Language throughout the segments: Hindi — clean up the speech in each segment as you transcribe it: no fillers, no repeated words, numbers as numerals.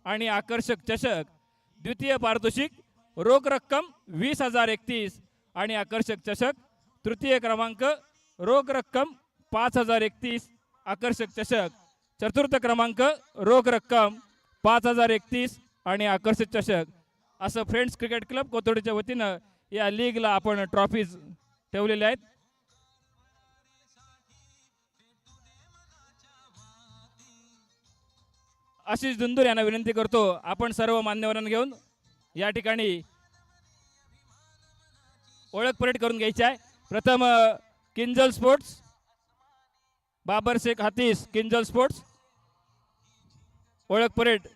आणि आकर्षक चषक, द्वितीय पारितोषिक रोख रक्कम 20,031 आणि आकर्षक चषक, तृतीय क्रमांक रोख रक्कम 5,031 आकर्षक चषक, चतुर्थ क्रमांक रोख रक्कम 5,031 आणि आकर्षक चषक, असं फ्रेंड्स क्रिकेट क्लब कोथरूडच्या वतीनं या लीगला आपण ट्रॉफीज ठेवलेल्या आहेत. आशिष दुंदूर यांना विनंती करतो आपण सर्व मान्यवरांना घेऊन या ठिकाणी ओळख परेड करून घ्यायची आहे. प्रथम किंजल स्पोर्ट्स, बाबर शेख हातीस किंजल स्पोर्ट्स ओळख परेड,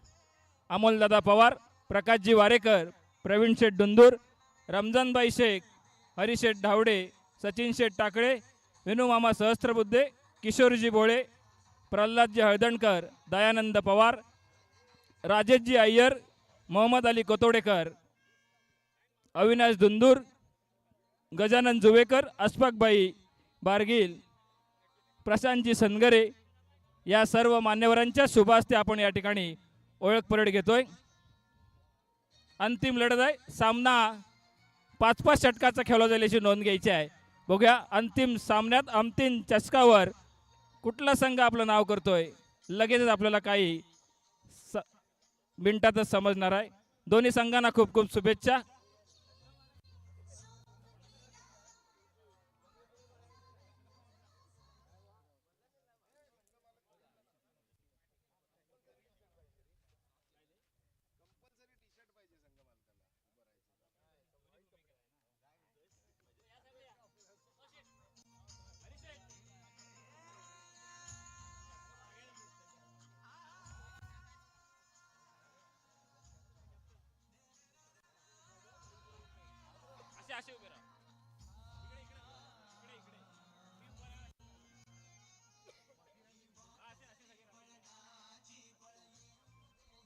अमोलदादा पवार, प्रकाशजी वारेकर, प्रवीण शेठ दुंदूर, रमजानबाई शेख, हरिशेठ धावडे, सचिन शेठ टाकळे, विनूमामा सहस्त्रबुद्धे, किशोरजी भोळे, प्रल्हादजी हळदणकर, दयानंद पवार, राजेशजी अय्यर, मोहम्मद अली कोतोडेकर, अविनाश दुंदूर, गजानन जुवेकर, अस्फाकबाई बारगिल, प्रशांतजी सनगरे या सर्व मान्यवरांच्या शुभास्ते आपण या ठिकाणी ओळख परेड घेतोय. अंतिम लढत आहे. सामना 5-5 षटकाचा खेळला जाईल याची नोंद घ्यायची आहे. बघूया अंतिम सामन्यात अंतिम चषकावर कुठला संघ आपलं नाव करतोय. लगेचच आपल्याला काही मिनिटातच समजणार आहे. दोन्ही संघांना खूप खूप शुभेच्छा.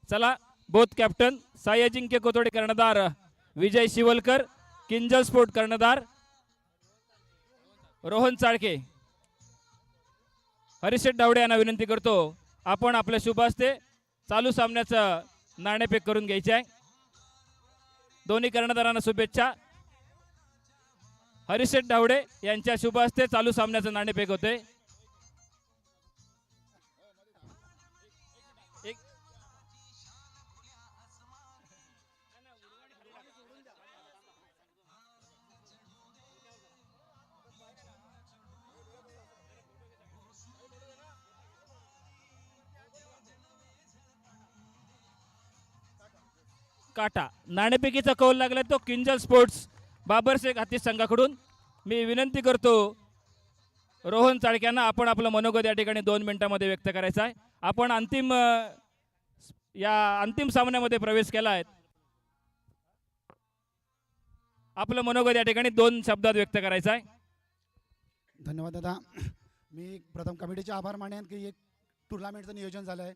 चला बोथ कॅप्टन साई अजिंक्य कोथोडे कर्णधार विजय शिवलकर, किंजल स्पोर्ट कर्णधार रोहन चाळके, हरिशेठ डावडे यांना विनंती करतो आपण आपल्या शुभ हस्ते चालू सामन्याचं नाणेफेक करून घ्यायचे आहे. दोन्ही कर्णधारांना शुभेच्छा. हरिशेठ डावडे यांच्या शुभ हस्ते चालू सामन्याचं नाणेफेक होते. काटा नाणेफेकीचा कौल लागला तो किंजल स्पोर्ट्स बाबर शेख हाती संघाकडून. मी विनंती करतो रोहन चाळक्यांना आपण आपलं मनोगत या ठिकाणी 2 मिनिटांमध्ये व्यक्त करायचं आहे. आपण अंतिम सामन्यामध्ये प्रवेश केला आहे. आपलं मनोगत या ठिकाणी 2 शब्दात व्यक्त करायचं आहे. धन्यवाद दादा. मी प्रथम कमिटीचे आभार मानेन की एक टुर्नामेंटचं नियोजन झालं आहे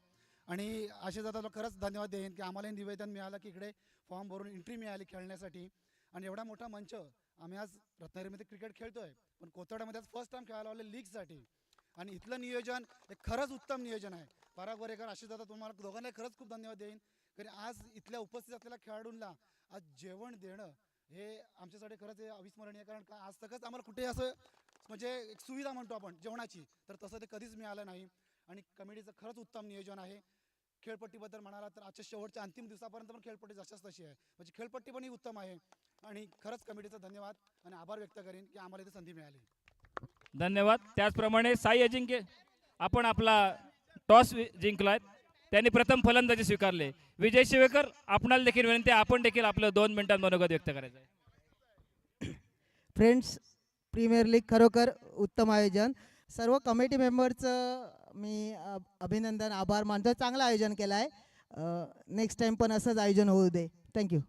आणि असे दादाला खरंच धन्यवाद देईन की आम्हाला निवेदन मिळालं की इकडे फॉर्म भरून एंट्री मिळाली खेळण्यासाठी आणि एवढा मोठा मंच. आम्ही आज रत्नागिरीमध्ये क्रिकेट खेळतोय पण कोथरूडमध्ये आज फर्स्ट टाइम खेळायला आलो लीगसाठी आणि इथलं नियोजन हे खरंच उत्तम नियोजन आहे. पराग वरेकर, आशिष दादा, तुम्हाला दोघांनाही खरंच खूप धन्यवाद देईन कारण आज इथल्या उपस्थित असलेल्या खेळाडूंना आज जेवण देणं हे आमच्यासाठी खरंच अविस्मरणीय. कारण का आज तकच आम्हाला कुठे असं म्हणजे एक सुविधा म्हणतो आपण जेवणाची तर तसं ते कधीच मिळालं नाही आणि कमिटीचं खरंच उत्तम नियोजन आहे. खेळपट्टीबद्दल म्हणाला तर आजच्या शेवटच्या अंतिम दिवसापर्यंत पण खेळपट्टी जशाच तशी आहे म्हणजे खेळपट्टी पण ही उत्तम आहे आणि खरंच कमिटीचा धन्यवाद आणि आभार व्यक्त करेन की आम्हाला इथे संधी मिळाली. धन्यवाद. त्याचप्रमाणे साई अजिंक्य आपण आपला टॉस जिंकलाय, त्यांनी प्रथम फलंदाजी स्वीकारले. विजय शिवेकर आपणाला देखील विनंती आपण देखील आपलं 2 मिनिटांत मनोगत व्यक्त करायचं आहे. फ्रेंड्स प्रीमियर लीग खरोखर उत्तम आयोजन. सर्व कमिटी मेंबरचं मी अभिनंदन आभार मानतो. चांगलं आयोजन केलं आहे. नेक्स्ट टाइम पण असंच आयोजन होऊ दे. थँक्यू.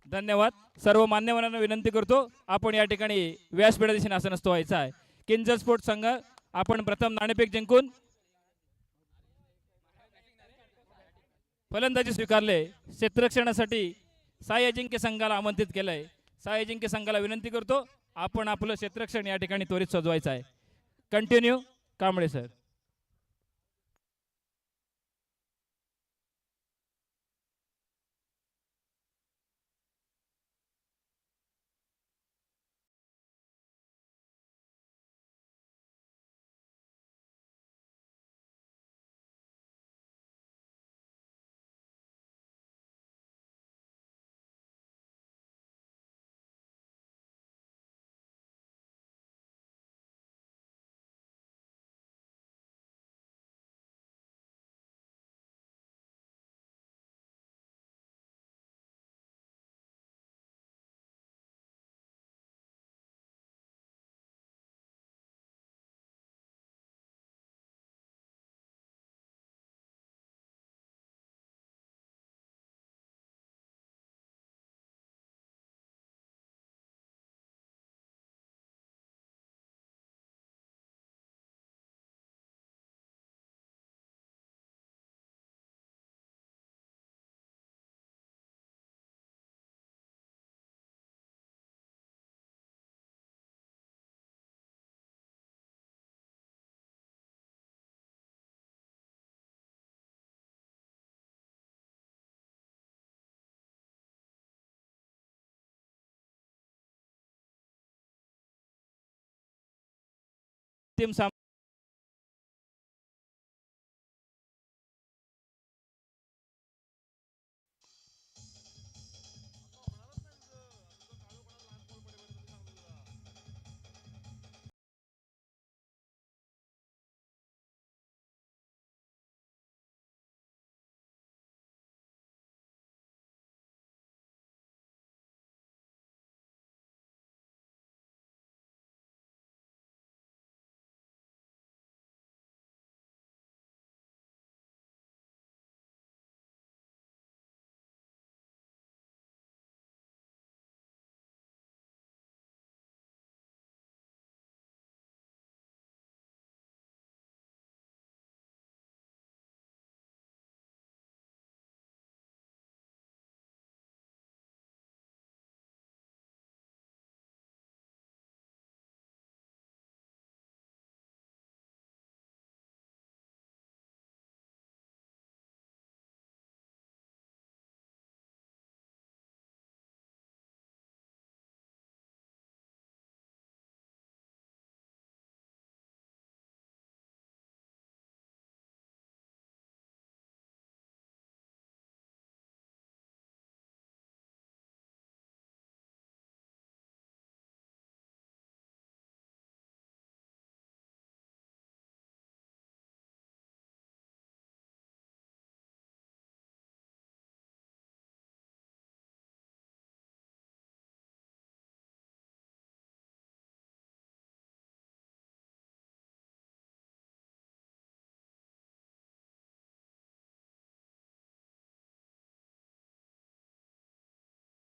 धन्यवाद. सर्व मान्यवरांना विनंती करतो आपण या ठिकाणी व्यासपीठा दिशेने आसनस्थ व्हायचं आहे. किंजल स्पोर्ट्स संघ आपण प्रथम नाणेफेक जिंकून फलंदाजी स्वीकारले. क्षेत्ररक्षणासाठी साई अजिंक्य संघाला आमंत्रित केलंय. साई अजिंक्य संघाला विनंती करतो आपण आपलं क्षेत्ररक्षण या ठिकाणी त्वरित सजवायचं आहे. Continue Kamble sir. अंतिम सामना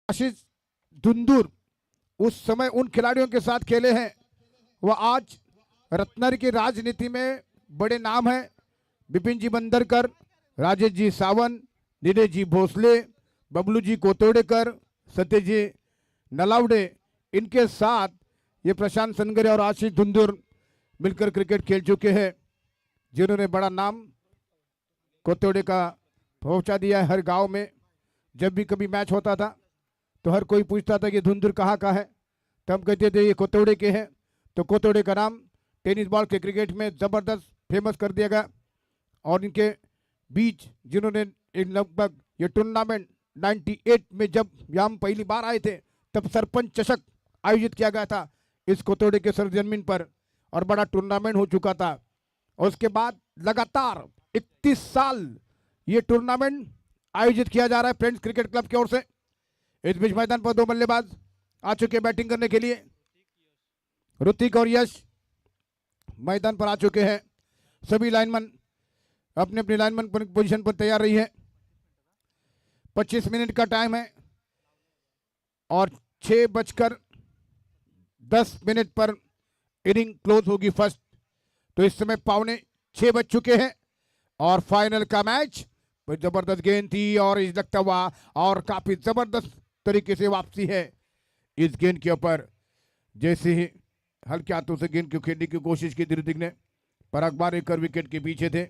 आशीष धुंधुर उस समय उन खिलाड़ियों के साथ खेले हैं, वह आज रत्नागिरी की राजनीति में बड़े नाम हैं। विपिन जी बंदरकर, राजेश जी सावंत, नीरज जी भोसले, बबलू जी कोतोड़ेकर, सत्य जी नलावड़े, इनके साथ ये प्रशांत सनगरे और आशीष धुंधुर मिलकर क्रिकेट खेल चुके हैं, जिन्होंने बड़ा नाम कोतोड़े का पहुंचा दिया है। हर गांव में जब भी कभी मैच होता था तो हर कोई पूछता था कि धुंधुर कहाँ का है, तो हम कहते थे ये कोतोड़े के हैं। तो कोतोड़े का नाम टेनिस बॉल के क्रिकेट में ज़बरदस्त फेमस कर दिया गया। और इनके बीच जिन्होंने लगभग ये टूर्नामेंट 98 में जब यहाँ हम पहली बार आए थे तब सरपंच चषक आयोजित किया गया था इस कोतोड़े के सरजमीन पर, और बड़ा टूर्नामेंट हो चुका था। और उसके बाद लगातार 31 साल ये टूर्नामेंट आयोजित किया जा रहा है फ्रेंड्स क्रिकेट क्लब की ओर से। इस बीच मैदान पर दो बल्लेबाज आ चुके बैटिंग करने के लिए। ऋतिक और यश मैदान पर आ चुके हैं। सभी लाइनमैन अपने अपनी लाइनमैन पोजीशन पर तैयार रही है। 25 मिनट का टाइम है और 6:10 पर इनिंग क्लोज होगी फर्स्ट। तो इस समय 5:45 बज चुके हैं और फाइनल का मैच जबरदस्त गेंद थी और इस लगता हुआ और काफी जबरदस्त तरीके से वापसी है इस गेंद के ऊपर। जैसे ही हल्के हाथों से गेंद को खेलने की कोशिश की ऋतिक ने, पर अखबार एक विकेट के पीछे थे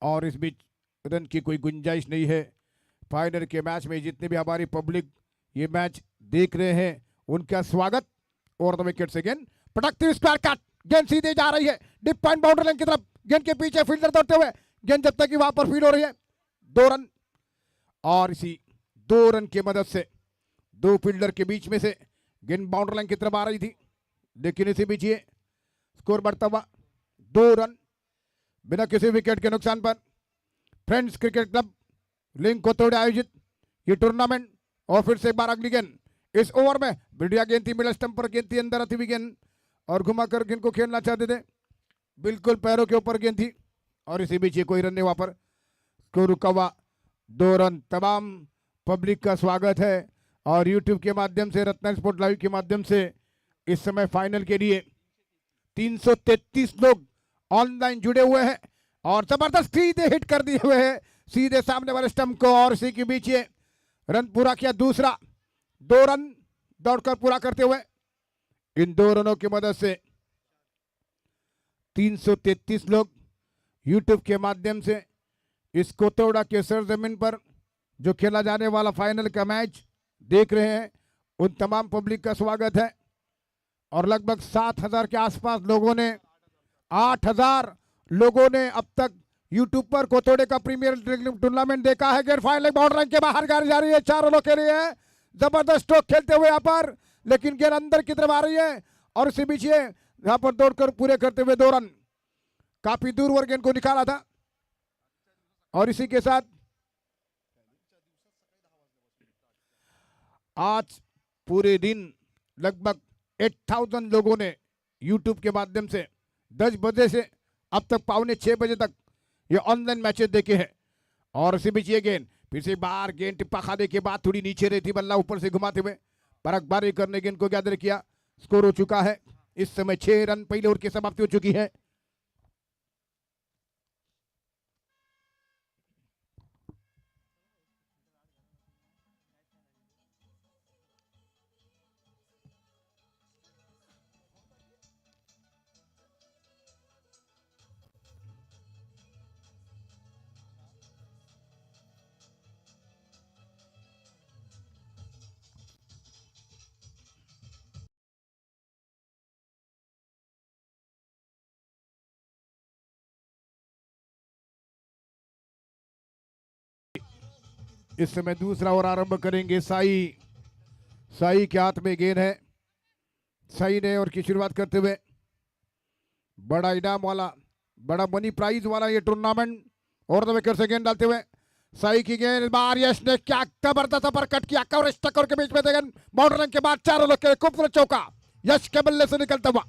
और इस बीच रन की कोई गुंजाइश नहीं है। फाइनल के मैच में जितने भी हमारी पब्लिक ये मैच देख रहे हैं उनका स्वागत। और द विकेट से गेंद पटकती हुई स्क्वायर कट, गेंद सीधे जा रही है डिप पॉइंट बाउंड्री लाइन की तरफ। गेंद के पीछे फील्डर दौड़ते हुए गेंद जब तक कि वहां पर फीड हो रही है 2 रन, और इसी 2 रन की मदद से 2 फील्डर के बीच में से गेंद बाउंड्री लाइन की तरफ आ रही थी, लेकिन इसी बीच ये स्कोर बढ़ता हुआ 2 रन बिना किसी विकेट के नुकसान पर। फ्रेंड्स क्रिकेट क्लब लिंक कोतोड़े आयोजित ये टूर्नामेंट। और फिर से एक बार अगली गेंद इस ओवर में बढ़िया गेंद थी, मिडल स्टंप पर गेंद थी, अंदर आती हुई गेंद और घुमाकर गेंद को खेलना चाहते थे, बिल्कुल पैरों के ऊपर गेंद थी और इसी बीच ये कोई रन नहीं वहां पर। स्कोर रुका हुआ 2 रन। तमाम पब्लिक का स्वागत है और यूट्यूब के माध्यम से, रत्ना स्पोर्ट लाइव के माध्यम से इस समय फाइनल के लिए 333 लोग ऑनलाइन जुड़े हुए हैं और जबरदस्त सीधे हिट कर दिए हुए हैं सीधे सामने वाले स्टंप को, और इसी के बीच ये रन पूरा किया दूसरा। 2 रन दौड़कर पूरा करते हुए इन 2 रनों की मदद से 333 लोग यूट्यूब के माध्यम से इस कोतोड़ा के सरजमीन पर जो खेला जाने वाला फाइनल का मैच देख रहे हैं। उन तमाम पब्लिक का स्वागत है और लगभग 7,000 के आसपास लोगों ने, 8,000 लोगों ने अब तक यूट्यूब पर कोतोड़े का प्रीमियर टूर्नामेंट देखा है। गेट फाइनल बाउंड्री लाइन के बाहर गाड़ी जा रही है 4 ओवरों के लिए। जबरदस्त स्ट्रोक खेलते हुए यहाँ पर, लेकिन गेंद अंदर की तरफ आ रही है और इसी बीच ये यहाँ पर दौड़कर पूरे करते हुए 2 रन, काफी दूर वर गेंद को निकाला था। और इसी के साथ आज पूरे दिन लगभग 8,000 लोगों ने यूट्यूब के माध्यम से 10 बजे से अब तक 5:45 बजे तक ये ऑनलाइन मैचेस देखे हैं। और इसी बीच ये गेंद फिर से बाहर, गेंद टिप्पा खाने के बाद थोड़ी नीचे रहती, बल्ला ऊपर से घुमाते हुए बरकबारी करने गेंद को गैदर किया। स्कोर हो चुका है इस समय 6 रन, पहले ओवर की समाप्ति हो चुकी है। इस समय दूसरा ओवर आरंभ करेंगे साई के हाथ में गेंद है। साई ने ओवर की शुरुआत करते हुए बड़ा इनाम वाला, बड़ा मनी प्राइज वाला ये टूर्नामेंट और दो विकेट से गेंद डालते हुए साई की गेंद, बार यश ने क्या जबरदस्त अपर कट किया, कवरेज टक्कर के बीच में गेंद बाउंड्री लाइन के बाद 4 ओवर के खूबसूरत चौका यश के बल्ले से निकलता हुआ।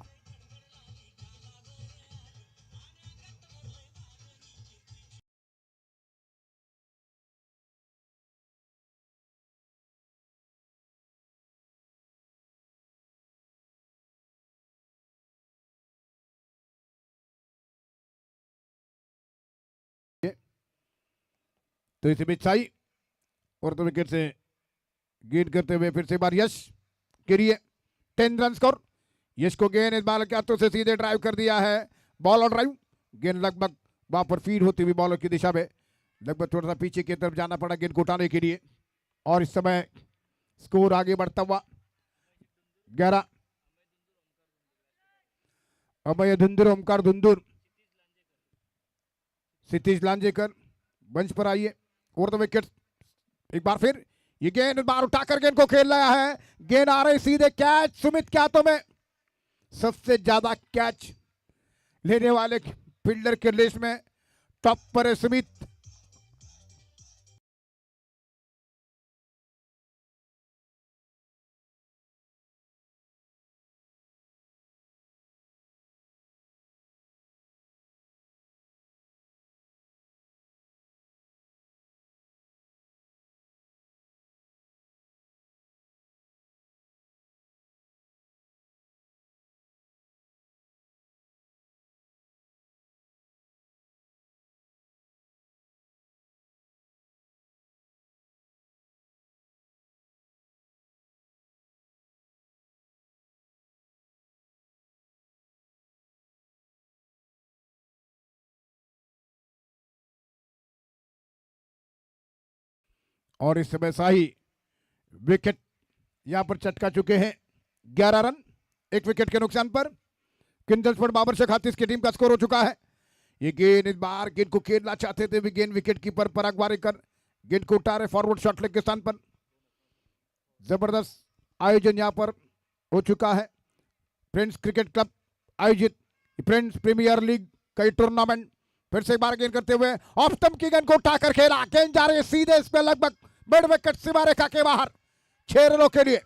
तो इसी बीच साई और 2 विकेट से गेंद करते हुए फिर से बार यश के लिए 10 रन स्कोर। यश को गेंद इस बाल के हाथों से सीधे ड्राइव कर दिया है, बॉल और ड्राइव, गेंद लगभग वहां पर फीड होती हुई बॉलर की दिशा में, लगभग थोड़ा सा पीछे की तरफ जाना पड़ा गेंद को उठाने के लिए। और इस समय स्कोर आगे बढ़ता हुआ 11। अभय धुंधुर, ओमकार धुंधुर, क्षितिज लांजेकर मंच पर आइए। और 2 विकेट, एक बार फिर ये गेंद बार उठाकर गेंद को खेल रहा है, गेंद आ रही सीधे कैच सुमित के हाथों में। सबसे ज्यादा कैच लेने वाले फील्डर के लिस्ट में टॉप पर है सुमित। और इस समय शाही विकेट यहां पर चटका चुके हैं, 11 रन 1 विकेट के नुकसान पर। किंजल स्पोर्ट बाबर शेख हाथी की टीम का स्कोर हो चुका है। ये गेंद इस बार गेंद को खेलना चाहते थे, गेंद विकेट कीपर पराग वारेकर गेंद को उठा रहे फॉरवर्ड शॉट लेग के स्थान पर। जबरदस्त आयोजन यहां पर हो चुका है। फ्रेंड्स क्रिकेट क्लब आयोजित फ्रेंड्स प्रीमियर लीग का टूर्नामेंट फिर से एक बार गेंद करते हुए ऑफ स्टंप की गेंद को उठाकर खेला, गेंद जा रही है सीधे इस पे लगभग मिड विकेट सीमा रेखा के बाहर, 6 रनों के लिए।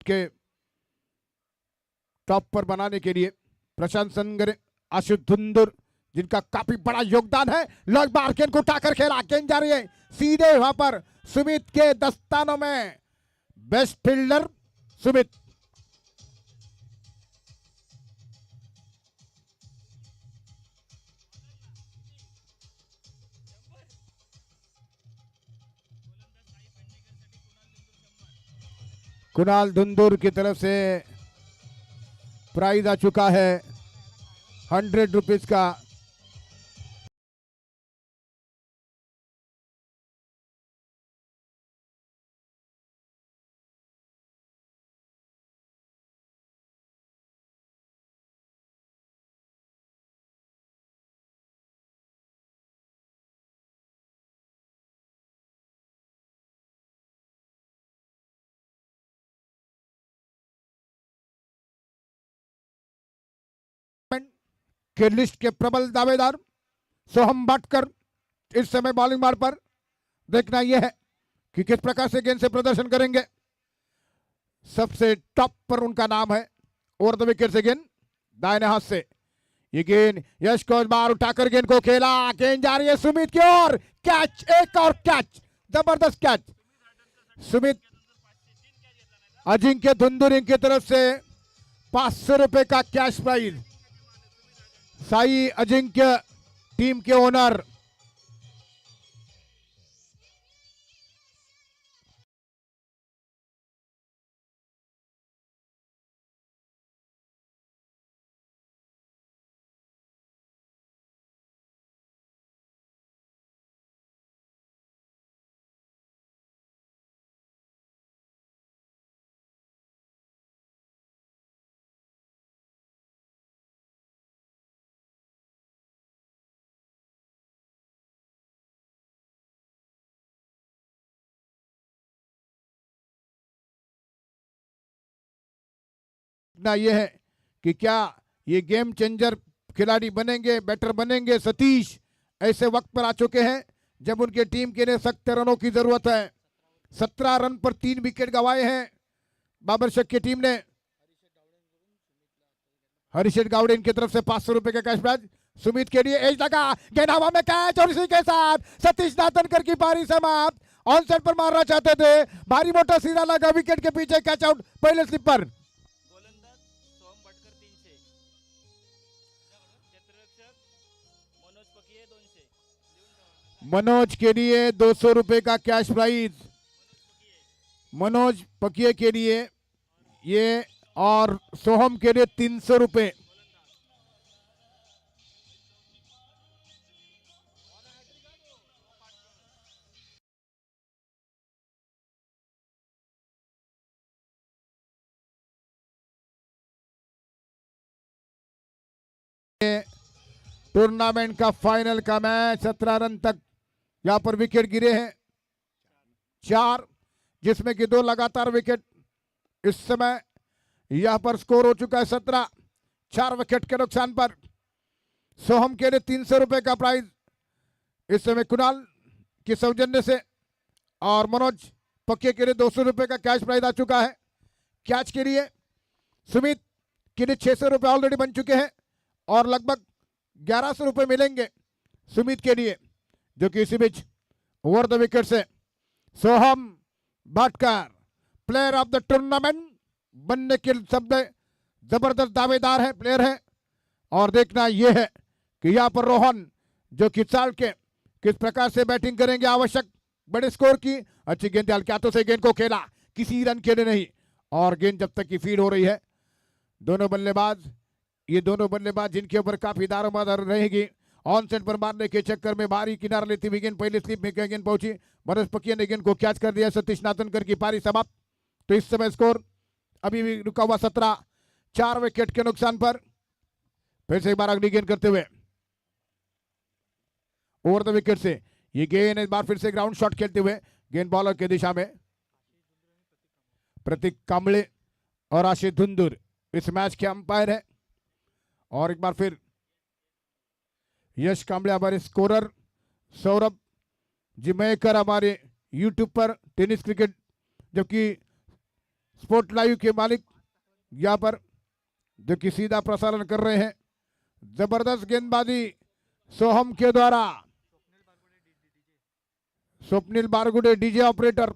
के टॉप पर बनाने के लिए प्रशांत संगर, आशुत धुंधुर जिनका काफी बड़ा योगदान है, लॉन्ग बार गेंद को उठाकर खेला, गेंद जा रही है सीधे वहां पर सुमित के दस्तानों में। Best fielder Sumit. कुणाल धुंदुर की तरफ से प्राइज आ चुका है 100 रुपीज का। के लिस्ट के प्रबल दावेदार सोहम भाटकर इस समय बॉलिंग मार पर देखना यह है कि किस प्रकार से गेंद से प्रदर्शन करेंगे। सबसे टॉप पर उनका नाम है। ओवर द विकेट से गेंद दाहिने हाथ से, ये गेंद यश को बार उठाकर गेंद को खेला, गेंद जा रही है सुमित की ओर, कैच, एक और कैच, जबरदस्त कैच। सुमित अजिंक्य धुंदुर की तरफ से 500 रुपए का cash prize. Sai Ajinkya team के ओनर। ना यह है कि क्या ये गेम चेंजर खिलाड़ी बनेंगे, बैटर बनेंगे। सतीश ऐसे वक्त पर आ चुके हैं जब उनके टीम के लिए सख्त रनों की जरूरत है। 17 रन पर 3 विकेट गंवाए हैं बाबर शेख की टीम ने। हरीशेठ गावड़े इनकी तरफ से 500 रुपए का कैश प्राइज। सुमित के लिए एज लगा, गेंद हवा में कैच, और इसी के साथ सतीश नातनकर की पारी समाप्त। ऑन साइड पर मारना चाहते थे, भारी मोटा सीधा लगा विकेट के पीछे, कैच आउट पहले स्लिप पर। मनोज के लिए 200 रुपए का कैश प्राइज। मनोज पकिए के लिए ये, और सोहम के लिए 300 रुपए। टूर्नामेंट का फाइनल का मैच, 17 रन तक यहां पर विकेट गिरे हैं 4, जिसमें कि 2 लगातार विकेट। इस समय यहां पर स्कोर हो चुका है 17, 4 विकेट के नुकसान पर। सोहम के लिए 300 रुपए का प्राइज इस समय कुणाल की सौजन्य से, और मनोज पक्के के लिए 200 रुपए का कैश प्राइज आ चुका है। कैच के लिए सुमित के लिए 600 रुपए ऑलरेडी बन चुके हैं, और लगभग 1100 रुपए मिलेंगे सुमित के लिए, जो कि इसी बीच ओवर द विकेट से Soham Bhatkar player of the tournament बनने के सब जबरदस्त दावेदार है, प्लेयर है। और देखना यह है कि यहाँ पर रोहन जो कि साल के किस प्रकार से बैटिंग करेंगे। आवश्यक बड़े स्कोर की अच्छी गेंद के हाथों से गेंद को खेला, किसी रन के लिए नहीं, और गेंद जब तक की फील्ड हो रही है। दोनों बल्लेबाज, ये दोनों बल्लेबाज जिनके ऊपर काफी दारोमदार रहेगी। ऑन सेट पर मारने के चक्कर में भारी किनारा लेती हुई गेंद पहले स्लिप में गेंद पहुंची, मनोज पकिया ने गेंद को कैच कर दिया। सतीश नातनकर की पारी समाप्त। तो इस समय स्कोर अभी भी रुका हुआ 17, 4 विकेट के नुकसान पर। फिर से एक बार अगली गेंद करते हुए ओवर द विकेट से ये गेंद इस बार फिर से ग्राउंड शॉट खेलते हुए गेंद बॉलर की दिशा में। प्रतीक कांबळे और आशीष धुंदुर इस मैच के अंपायर है। और एक बार फिर यश कांबळे हमारे स्कोरर, सौरभ जिमेकर हमारे यूट्यूब पर टेनिस क्रिकेट जबकि स्पोर्ट लाइव के मालिक यहाँ पर जो कि सीधा प्रसारण कर रहे हैं। जबरदस्त गेंदबाजी सोहम के द्वारा, स्वप्निल बारगुडे डीजे ऑपरेटर।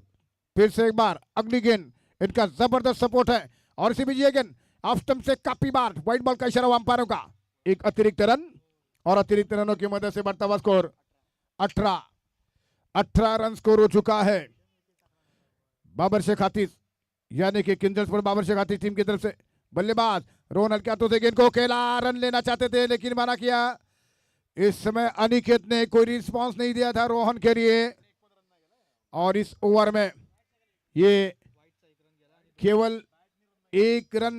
फिर से एक बार अगली गेंद, इनका जबरदस्त सपोर्ट है। और इसी बीच ये गेंद ऑफ स्टंप से काफी बार व्हाइट बॉल का इशारा अंपायरों का। एक अतिरिक्त रन, और अतिरिक्त रनों की मदद से बढ़ता हुआ स्कोर 18 रन स्कोर हो चुका है। बाबर शेख हाथी यानी कि किंजल स्पोर्ट बाबर शेखाती टीम की तरफ से बल्लेबाज रोहन हल्के हाथों से गेंद को खेला, रन लेना चाहते थे लेकिन मना किया। इस समय अनिकेत ने कोई रिस्पांस नहीं दिया था रोहन के लिए, और इस ओवर में ये केवल एक रन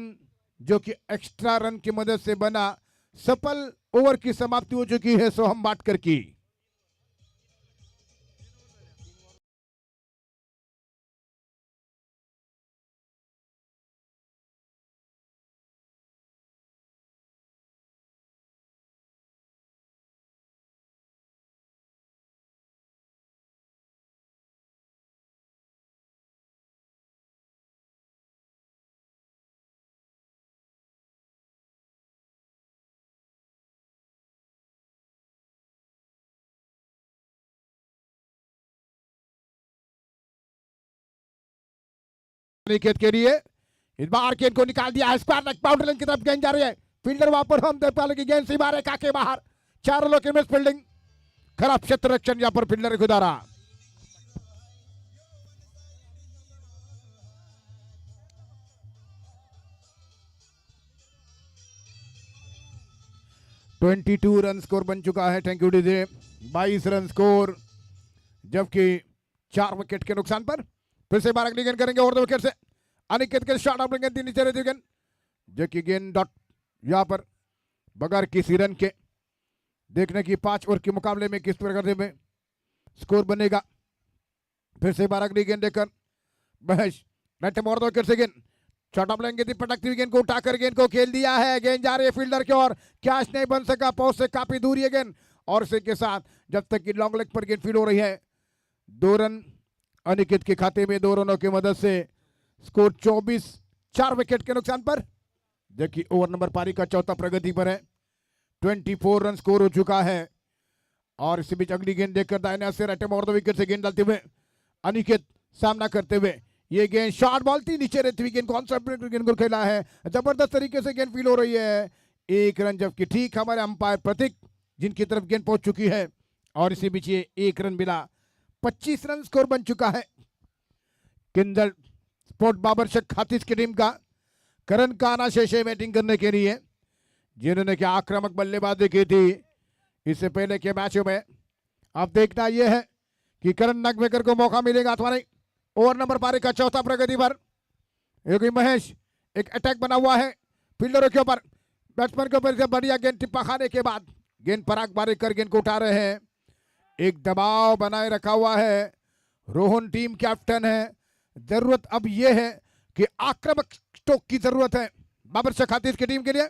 जो कि एक्स्ट्रा रन की मदद से बना, सफल ओवर की समाप्ति हो चुकी है सोहम बाटकर की। अनिकेत के लिए इस बार गेंद को निकाल दिया, स्क्वायर लेग बाउंड्री लाइन की तरफ गेंद जा रही है। फील्डर वहां पर हम देख पा रहे गेंद सीमा रेखा के बाहर, चारों लोग मिस फील्डिंग, खराब क्षेत्र रक्षण यहाँ पर फील्डर को द्वारा। (22 रन स्कोर बन चुका है। Thank you DJ. 22 run score, जबकि 4 विकेट के नुकसान पर फिर से बार अगली गेंद करेंगे और 2 विकेट से अनिकेत के शॉट आउट गेंद नीचे रहती गेंद, जो कि गेंद डॉट यहाँ पर बगैर किसी रन के देखने की 5 ओवर के मुकाबले में किस प्रकार से स्कोर बनेगा। फिर से बार अगली गेंद देकर महेश नेट में और 2 विकेट से गेंद शॉट ऑफ लेंगे, पटकती हुई गेंद को उठाकर गेंद को खेल दिया है। गेंद जा रही है फील्डर की ओर, कैच नहीं बन सका, पहुंच से काफी दूर है गेंद, और इसी के साथ जब तक कि लॉन्ग लेग पर गेंद फील्ड हो रही है, 2 रन अनिकेत के खाते में, 2 रनों की मदद से स्कोर 24, 4 विकेट के नुकसान पर, जबकि ओवर नंबर पारी का चौथा प्रगति पर है। 24 रन स्कोर हो चुका है, और इसी बीच अगली गेंद देखकर दाहिने से रटे और 2 विकेट से गेंद डालते हुए अनिकेत सामना करते हुए, ये गेंद शॉर्ट बॉल थी, नीचे रहती हुई गेंद कॉन्सेप्ट गेंद को खेला है, जबरदस्त तरीके से गेंद फील हो रही है, 1 रन, जबकि ठीक हमारे अंपायर प्रतीक जिनकी तरफ गेंद पहुंच चुकी है, और इसी बीच ये 1 रन मिला, 25 रन स्कोर बन चुका है। किंजल स्पोर्ट बाबर शेखाती की टीम का करण काना शेषे बैटिंग करने के लिए, जिन्होंने क्या आक्रामक बल्लेबाजी की थी इससे पहले के मैचों में। अब देखना यह है कि करण नागवेकर को मौका मिलेगा अथवा नहीं। ओवर नंबर पारी का चौथा प्रगति पर, क्योंकि महेश एक अटैक बना हुआ है फील्डरों के ऊपर, बैट्समैन के ऊपर से बढ़िया गेंद टिप्पा खाने के बाद गेंद पराग बारी कर गेंद को उठा रहे हैं, एक दबाव बनाए रखा हुआ है। रोहन टीम कैप्टन है, जरूरत अब यह है कि आक्रामक स्ट्रोक की जरूरत है बाबर शेखाती की टीम के लिए।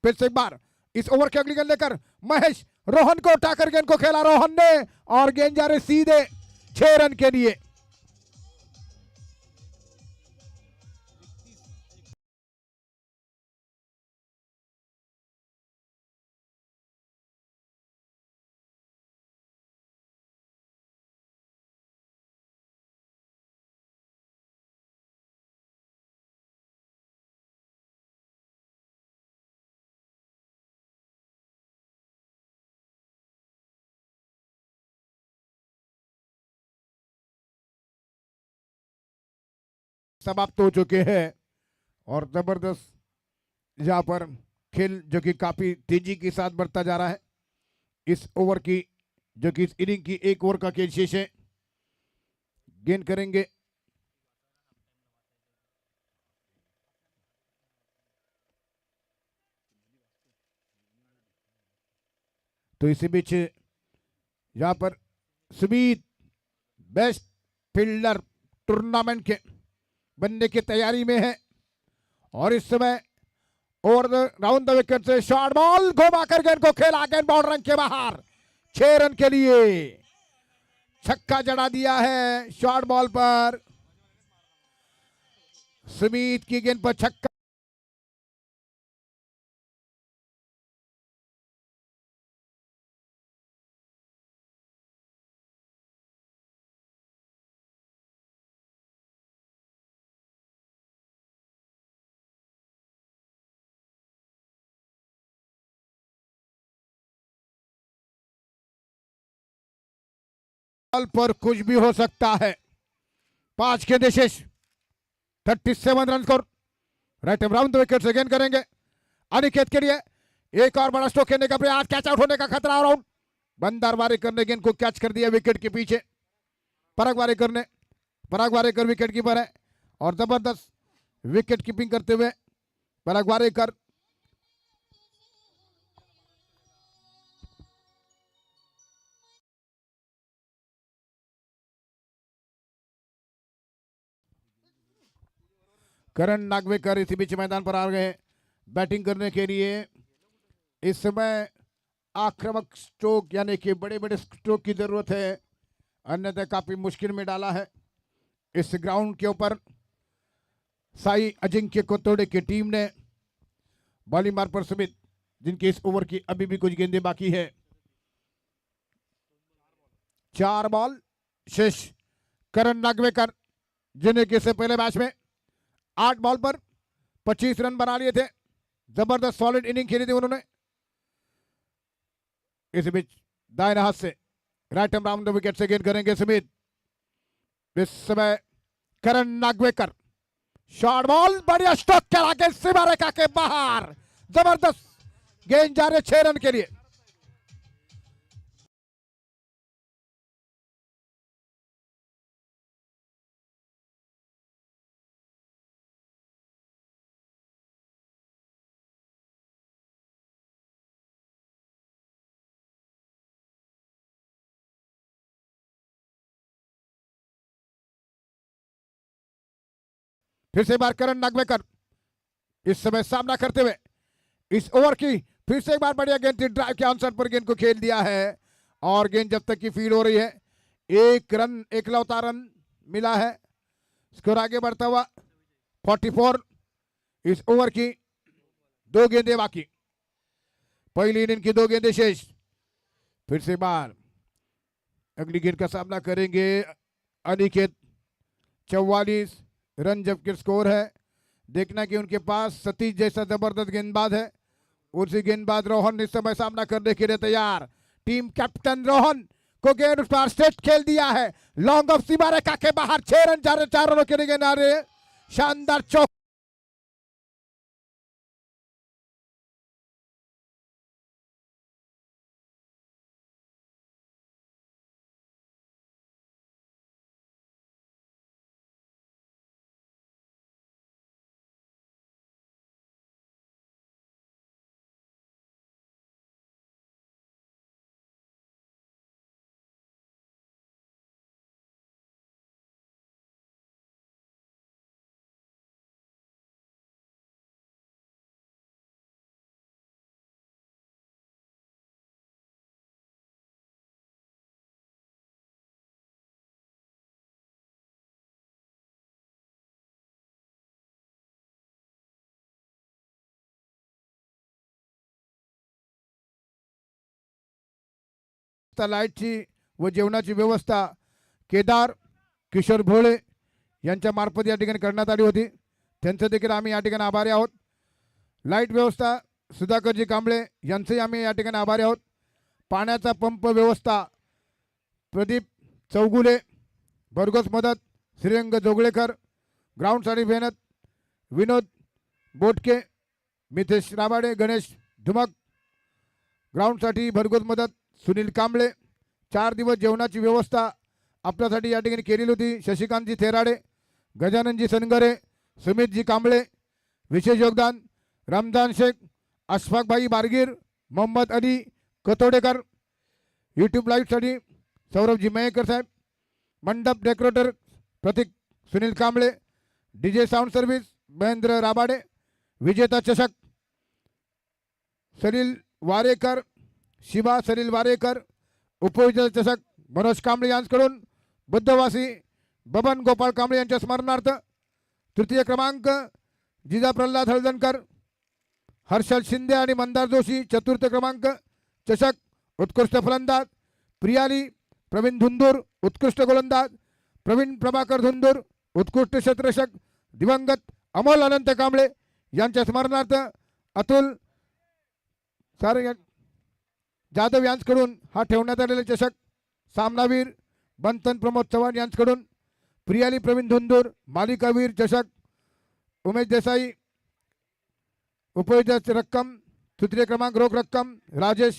फिर से एक बार इस ओवर की अगली गेंद लेकर महेश रोहन को उठाकर गेंद को खेला रोहन ने, और गेंद जा रही सीधे 6 रन के लिए। समाप्त हो चुके हैं, और जबरदस्त यहाँ पर खेल जो कि काफी तेजी के साथ बढ़ता जा रहा है। इस ओवर की जो कि इस इनिंग की 1 ओवर का खेल शेष है, गेंद करेंगे तो इसी बीच यहाँ पर सुमीत बेस्ट फील्डर टूर्नामेंट के बनने की तैयारी में है, और इस समय over the round the wicket से शॉर्ट बॉल घुमा कर गेंद को खेला, गेंद बाउंड्री रन के बाहर, 6 रन के लिए छक्का जड़ा दिया है। शॉर्ट बॉल पर सुमीत की गेंद पर छक्का, बॉल पर कुछ भी हो सकता है। 5 के शेष, 37 run score. Right round the wicket से गेंद करेंगे अनिकेत के लिए। एक और बड़ा स्ट्रोक खेलने का प्रयास, कैच आउट होने का खतरा। और आउट। बंदर वारेकर ने गेंद को कैच कर दिया विकेट के पीछे। पराग वारेकर विकेट कीपर है और जबरदस्त विकेट कीपिंग करते हुए पराग वारेकर। करण नागवेकर इसी बीच मैदान पर आ गए हैं बैटिंग करने के लिए। इस समय आक्रामक स्ट्रोक यानी कि बड़े बड़े स्ट्रोक की जरूरत है, अन्यथा काफी मुश्किल में डाला है इस ग्राउंड के ऊपर साई अजिंक्य कोतोड़े की टीम ने। बॉलिंग मार्ग पर सुमित, जिनकी इस ओवर की अभी भी कुछ गेंदें बाकी है। 4 बॉल शेष। करण नागवेकर जिन्हें कि इससे पहले मैच में 8 बॉल पर 25 रन बना लिए थे, जबरदस्त सॉलिड इनिंग खेली थी उन्होंने। इस बीच दाहिने हाथ से right arm round the wicket से गेंद करेंगे सुमित। इस समय करण नागवेकर शॉर्ट बॉल, बढ़िया स्ट्रोक चला के सीमा रेखा के बाहर, जबरदस्त गेंद जा रहे 6 रन के लिए। फिर से बार करण नागवेकर इस समय सामना करते हुए इस ओवर की फिर से एक बार बढ़िया गेंद थी, ड्राइव के आंसर पर गेंद को खेल दिया है और गेंद जब तक की फील्ड हो रही है 1 रन, एकलौता रन मिला है। स्कोर आगे बढ़ता हुआ 44। इस ओवर की 2 गेंदें बाकी, पहली इनिंग की 2 गेंदें शेष। फिर से बार अगली गेंद का सामना करेंगे अनिकेत। 44 रन जबकि स्कोर है। देखना कि उनके पास सतीश जैसा जबरदस्त गेंदबाज है। उसी गेंदबाज रोहन इस समय सामना करने के लिए तैयार। टीम कैप्टन रोहन को गेंद उस पर स्ट्रेट खेल दिया है, लॉन्ग ऑफ सीमा रेखा के बाहर। 6 रन 4 रनों के लिए गेंद आ रहे हैं, शानदार चौक। लाईटची व जेवणाची व्यवस्था केदार किशोर भोळे यांच्या मार्फत या ठिकाणी करण्यात आली होती, त्यांचे देखील आम्ही या ठिकाणी आभारी आहोत। लाईट व्यवस्था सुधाकरजी कांबळे यांचेही आम्ही या ठिकाणी आभारी आहोत। पाण्याचा पंप व्यवस्था प्रदीप चौगुले, भरघोस मदत श्रीरंग जोगळेकर, ग्राउंडसाठी मेहनत विनोद बोटके, मितेश राबाडे, गणेश धुमक, ग्राउंडसाठी भरघोस मदत सुनील कांबळे। 4 दिवस जेवणाची व्यवस्था आपल्यासाठी या ठिकाणी केलेली होती शशिकांतजी थेराडे, गजाननजी सनगरे, सुमितजी कांबळे। विशेष योगदान रमजान शेख, अशफाकभाई बारगीर, मोहम्मद अली कतोडेकर। यूट्यूब लाईव्हसाठी सौरभजी मयेकर साहेब, mandap decorator Prateek Sunil Kamble, DJ sound service Mahendra Rabade, विजेता चषक सलील वारेकर, शिवा सलील वारेकर, उपविजेता चषक मनोज कांबळे यांच्याकडून बुद्धवासी बबन गोपाळ कांबळे यांच्या स्मरणार्थ। तृतीय क्रमांक जिजा प्रल्हाद हळदणकर, हर्षल शिंदे आणि मंदार जोशी। चतुर्थ क्रमांक चषक उत्कृष्ट फलंदाज प्रियाली प्रवीण धुंदूर, उत्कृष्ट गोलंदाज प्रवीण प्रभाकर धुंदूर, उत्कृष्ट क्षेत्ररक्षक दिवंगत अमोल अनंत कांबळे यांच्या स्मरणार्थ अतुल सारे जाधव यांच्याकडून हा ठेवण्यात आलेला चषक। सामनावीर बंतन प्रमोद चव्हाण यांच्याकडून प्रियाली प्रवीण धुंदूर, मालिकावीर चषक उमेश देसाई, उपविजेते रक्कम तृतीय क्रमांक रोख रक्कम राजेश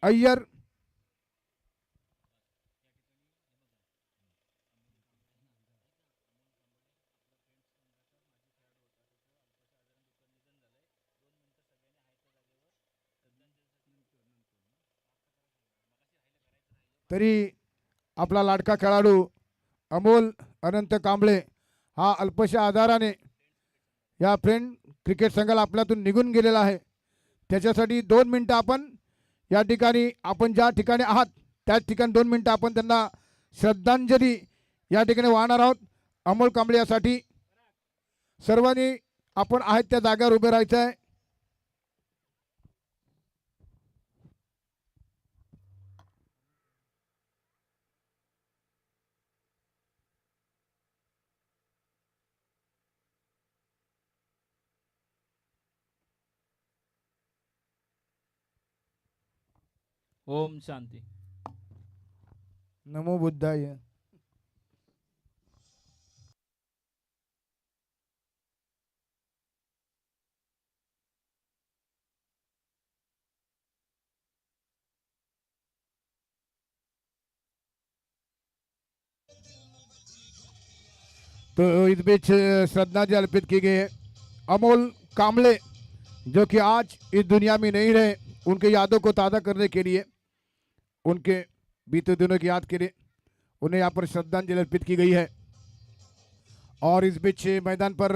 अय्यर, तरी आपला लाडका खेळाडू अमोल अनंत कांबळे हा अल्पशा आधाराने या फ्रेंड क्रिकेट संघाला आपल्यातून निघून गेलेला आहे. त्याच्यासाठी 2 मिनिटं आपण या ठिकाणी आपण ज्या ठिकाणी आहात त्याच ठिकाणी 2 मिनिटं आपण त्यांना श्रद्धांजली या ठिकाणी वाहणार आहोत. अमोल कांबळे यासाठी सर्वांनी आपण आहेत त्या जागेवर उभे राहायचं आहे. ओम शांती. नमो बुद्धाय. तो इस बीच श्रद्धांजलि अर्पित की गई है. अमोल कांबळे जो कि आज इस दुनिया में नहीं रहे, उनके यादों को ताज़ा करने के लिए, उनके बीते दिनों की याद के लिए उन्हें यहाँ पर श्रद्धांजलि अर्पित की गई है. और इस बीच मैदान पर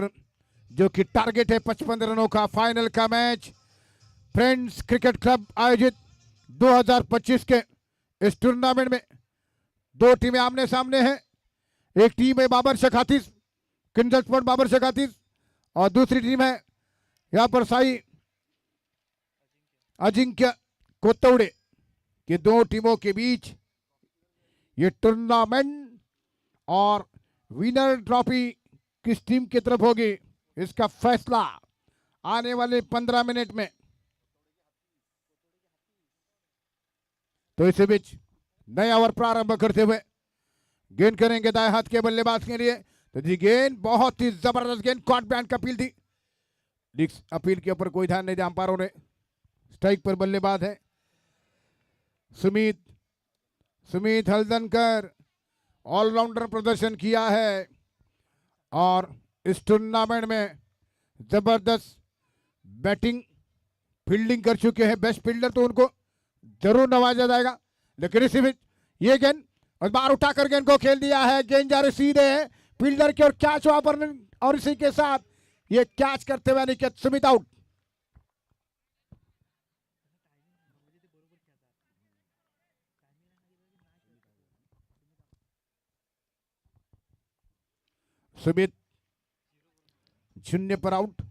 जो कि टारगेट है 55 रनों का फाइनल का मैच फ्रेंड्स क्रिकेट क्लब आयोजित 2025 के इस टूर्नामेंट में 2 टीमें आमने सामने हैं. एक टीम है बाबर शेख हाथीज, किंजल स्पोर्ट बाबर शेख हाथीज, और दूसरी टीम है यहाँ पर साई अजिंक्य कोतवड़े. के 2 टीमों के बीच ये टूर्नामेंट और विनर ट्रॉफी किस टीम की तरफ होगी इसका फैसला आने वाले 15 मिनट में. तो इसी बीच नया ओवर प्रारंभ करते हुए गेंद करेंगे दाएं हाथ के बल्लेबाज के लिए. तो जी गेंद बहुत ही जबरदस्त गेंद, कॉट बैंड का अपील थी. अपील के ऊपर कोई ध्यान नहीं दिया अंपायरों ने. स्ट्राइक पर बल्लेबाज है सुमित हल्दनकर. ऑलराउंडर प्रदर्शन किया है और इस टूर्नामेंट में जबरदस्त बैटिंग फील्डिंग कर चुके हैं. बेस्ट फील्डर तो उनको जरूर नवाजा जाएगा. लेकिन इसी बीच ये गेंद और बार उठाकर गेंद को खेल दिया है. गेंद जा रही सीधे है फील्डर की और कैच वहां पर, और इसी के साथ ये कैच करते हुए अनिकेत सुमित आउट. सुमित 0 पर आउट.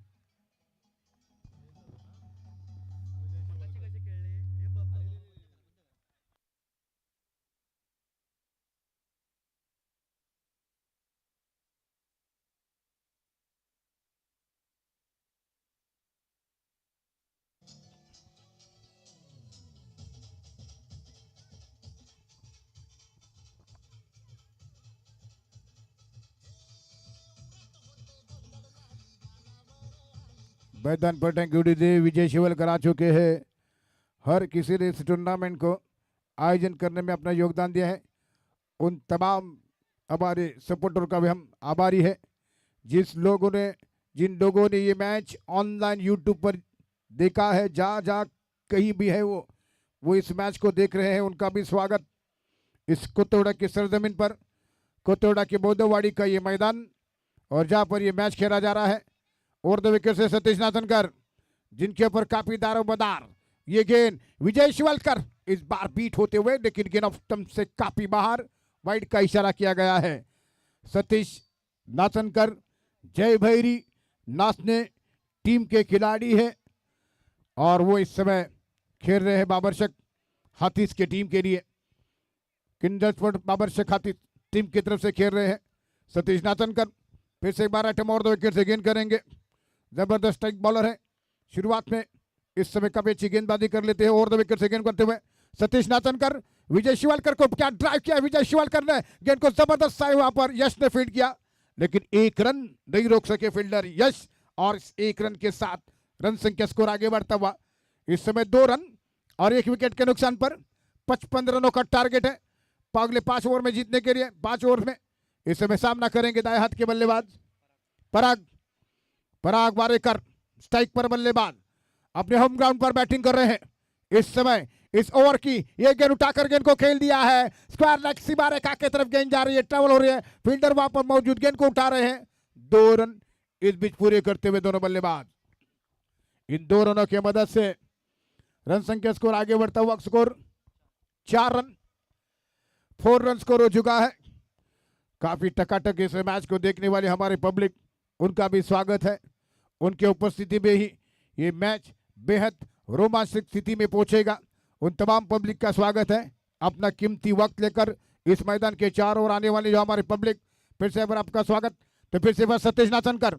मैदान पर टैंक्यूडी दे विजय शिवलकर आ चुके हैं. हर किसी ने इस टूर्नामेंट को आयोजन करने में अपना योगदान दिया है. उन तमाम हमारे सपोर्टर का भी हम आभारी है. जिन लोगों ने ये मैच ऑनलाइन यूट्यूब पर देखा है, जहाँ कहीं भी है वो इस मैच को देख रहे हैं, उनका भी स्वागत. इस कोतोड़ा की सरजमीन पर, कोतोड़ा की बोदवाड़ी का ये मैदान और जहाँ पर ये मैच खेला जा रहा है. और द विकेट से सतीश नाथनकर, जिनके ऊपर काफी दारोमदार ये गेंद विजय शिवलकर इस बार बीट होते हुए, लेकिन गेंद ऑफ स्टंप से काफी बाहर. वाइड का इशारा किया गया है. सतीश नाथनकर जय भैरी नाचने टीम के खिलाड़ी है और वो इस समय खेल रहे हैं बाबर शेख हाथीज के टीम के लिए. किंजल स्पोर्ट बाबर शेख हाथीज टीम की तरफ से खेल रहे हैं सतीश नाथनकर. फिर से एक बार अटैम्प और 2 विकेट से गेंद करेंगे. जबरदस्त स्ट्राइक बॉलर है. शुरुआत में इस समय काफी अच्छी गेंदबाजी कर लेते हैं. और 2 विकेट से गेंद करते हुए सतीश नाथनकर, विजय शिवलकर को क्या ड्राइव किया विजय शिवलकर ने. गेंद को जबरदस्त साइड वहां पर यश ने फील्ड किया, लेकिन एक रन नहीं रोक सके फील्डर यश, और इस एक रन के साथ रन संख्या स्कोर आगे बढ़ता हुआ इस समय 2 रन और 1 विकेट के नुकसान पर 55 रनों का टारगेट है अगले 5 ओवर में जीतने के लिए। 5 ओवर में इस समय सामना करेंगे दाएं हाथ के बल्लेबाज पराग वारेकर, स्ट्राइक पर बल्लेबाज अपने होम ग्राउंड पर बैटिंग कर रहे हैं। इस समय इस ओवर की ये गेंद उठाकर गेंद को खेल दिया है, स्क्वायर लेग सीमा रेखा की तरफ गेंद जा रही है, ट्रेवल हो रही है, फील्डर वहां पर मौजूद गेंद को उठा रहे हैं। 2 रन इस बीच पूरे करते हुए दोनों बल्लेबाज। इन 2 रनों की मदद से रन संख्या स्कोर आगे बढ़ता हुआ स्कोर 4 रन, 4 रन स्कोर हो चुका है। काफी टकाटक इस मैच को देखने वाले हमारे पब्लिक, उनका भी स्वागत है। उनके उपस्थिति में ही ये मैच बेहद रोमांचक स्थिति में पहुंचेगा। उन तमाम पब्लिक का स्वागत है। अपना कीमती वक्त लेकर इस मैदान के चारों ओर आने वाले जो हमारे पब्लिक, फिर से आपका स्वागत। तो फिर से बस सतीश नाचनकर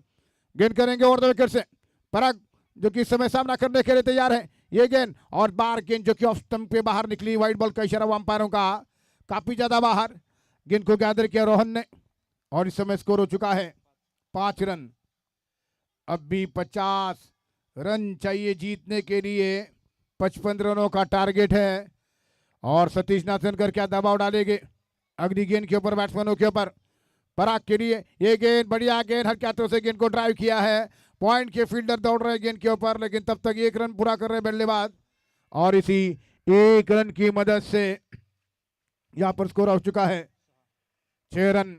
गेंद करेंगे ओवर द विकेट से। पराग जो कि इस समय सामना करने के लिए तैयार है, ये गेंद और बार गेंद जो कि ऑफ स्टंप पे बाहर निकली, वाइड बॉल का इशारा अंपायरों का, काफी ज्यादा बाहर। गेंद को गैदर किया रोहन ने और इस समय स्कोर हो चुका है 5 रन। अब भी 50 रन चाहिए जीतने के लिए, 55 रनों का टारगेट है। और सतीश नाथनकर क्या दबाव डालेंगे अगली गेंद के ऊपर, बैट्समैनों के ऊपर। पराग के लिए ये गेंद, बढ़िया गेंद, हल्के हाथों से गेंद को ड्राइव किया है, पॉइंट के फील्डर दौड़ रहे गेंद के ऊपर, लेकिन तब तक 1 रन पूरा कर रहे बल्लेबाज। और इसी 1 रन की मदद से यहां पर स्कोर हो चुका है 6 रन।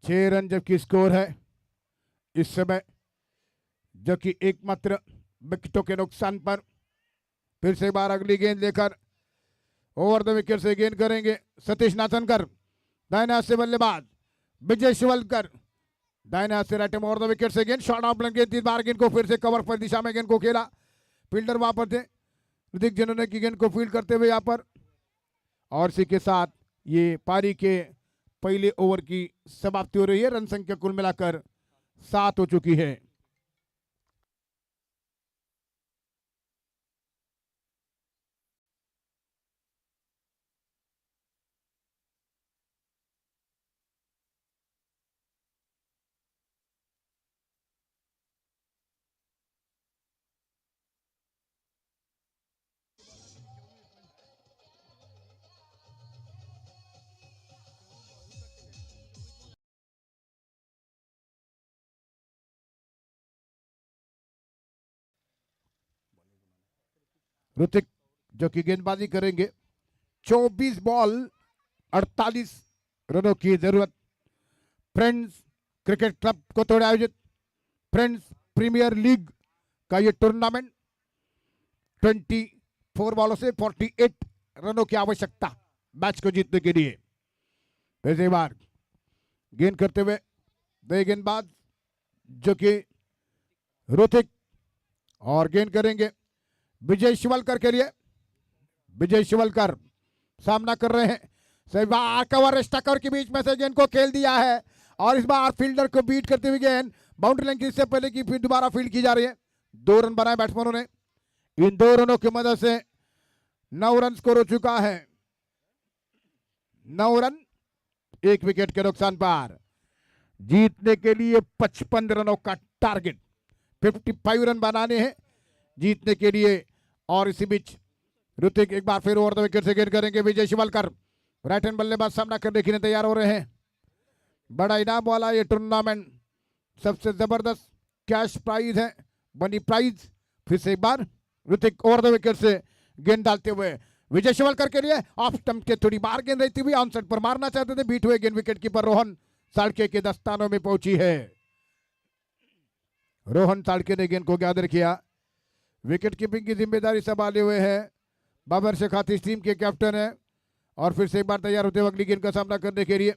6 रन जबकि स्कोर है इस समय, जो कि एकमात्र विकेटों के नुकसान पर। फिर से बार अगली गेंद लेकर ओवर द विकेट से गेंद करेंगे सतीश नाथनकर। दाहिने हाथ से बल्लेबाज विजय शिवलकर, दाहिने हाथ से राइट ओवर द विकेट से गेंद, शॉर्ट ऑफ गेंद, 3 बार गेंद को फिर से कवर पर दिशा में गेंद को खेला। फील्डर वहां पर थे ऋतिक जिन्होंने की गेंद को फील्ड करते हुए यहाँ पर। और इसी के साथ ये पारी के पहले ओवर की समाप्ति हो रही है। रन संख्या कुल मिलाकर 7 हो चुकी है। ऋतिक जो कि गेंदबाजी करेंगे। 24 बॉल 48 रनों की जरूरत। फ्रेंड्स क्रिकेट क्लब को तोड़े आयोजित फ्रेंड्स प्रीमियर लीग का ये टूर्नामेंट 24 बॉलों से 48 रनों की आवश्यकता मैच को जीतने के लिए। पहली बार गेंद करते हुए दो गेंदबाज जो कि ऋतिक, और गेंद करेंगे विजय शिवलकर के लिए। विजय शिवलकर सामना कर रहे हैं। सही बार कवर स्टकर के बीच में से गेंद को खेल दिया है और इस बार फील्डर को बीट करते हुए गेंद बाउंड्री लाइन की से पहले की फिर दोबारा फील्ड की जा रही है। 2 रन बनाए बैट्समैनों ने। इन 2 रनों की मदद से 9 रन स्कोर हो चुका है। 9 रन 1 विकेट के नुकसान पर। जीतने के लिए 55 रनों का टारगेट, 55 रन बनाने हैं जीतने के लिए। और इसी बीच ऋतिक एक बार फिर ओवर द विकेट से गेंद करेंगे। विजय शिवलकर राइट हैंड बल्लेबाज सामना करने के लिए तैयार हो रहे हैं। बड़ा इनाम वाला ये टूर्नामेंट, सबसे जबरदस्त कैश प्राइज है, मनी प्राइज। फिर से एक बार ऋतिक ओवर द विकेट से गेंद डालते हुए विजय शिवलकर के लिए ऑफ स्टंप के थोड़ी बाहर गेंद रहती हुई ऑन साइड पर मारना चाहते थे, बीट हुए गेंद विकेट कीपर रोहन साड़के के दस्तानों में पहुंची है। रोहन साड़के ने गेंद को गैदर किया। विकेट कीपिंग की जिम्मेदारी संभाले हुए हैं बाबर शेखाती इस टीम के कैप्टन है। और फिर से एक बार तैयार होते हुए अगली गेंद का सामना करने के लिए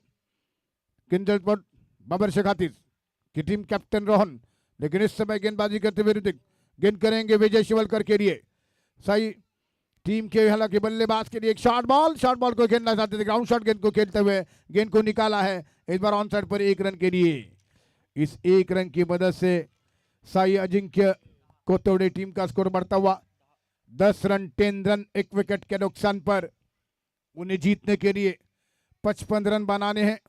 किंजल पर बाबर शेखाती की टीम कैप्टन रोहन, लेकिन इस समय गेंदबाजी करते हुए ऋतिक गेंद करेंगे विजय शिवलकर के लिए। सही टीम के हालांकि बल्लेबाज के लिए एक शॉर्ट बॉल को खेलना चाहते थे, ग्राउंड शॉट गेंद को खेलते हुए गेंद को निकाला है इस बार ऑन साइड पर 1 रन के लिए। इस 1 रन की मदद से साई अजिंक्य कोतोड़े टीम का स्कोर बढ़ता हुआ 10 रन 10 रन 1 विकेट के नुकसान पर। उन्हें जीतने के लिए 55 रन बनाने हैं।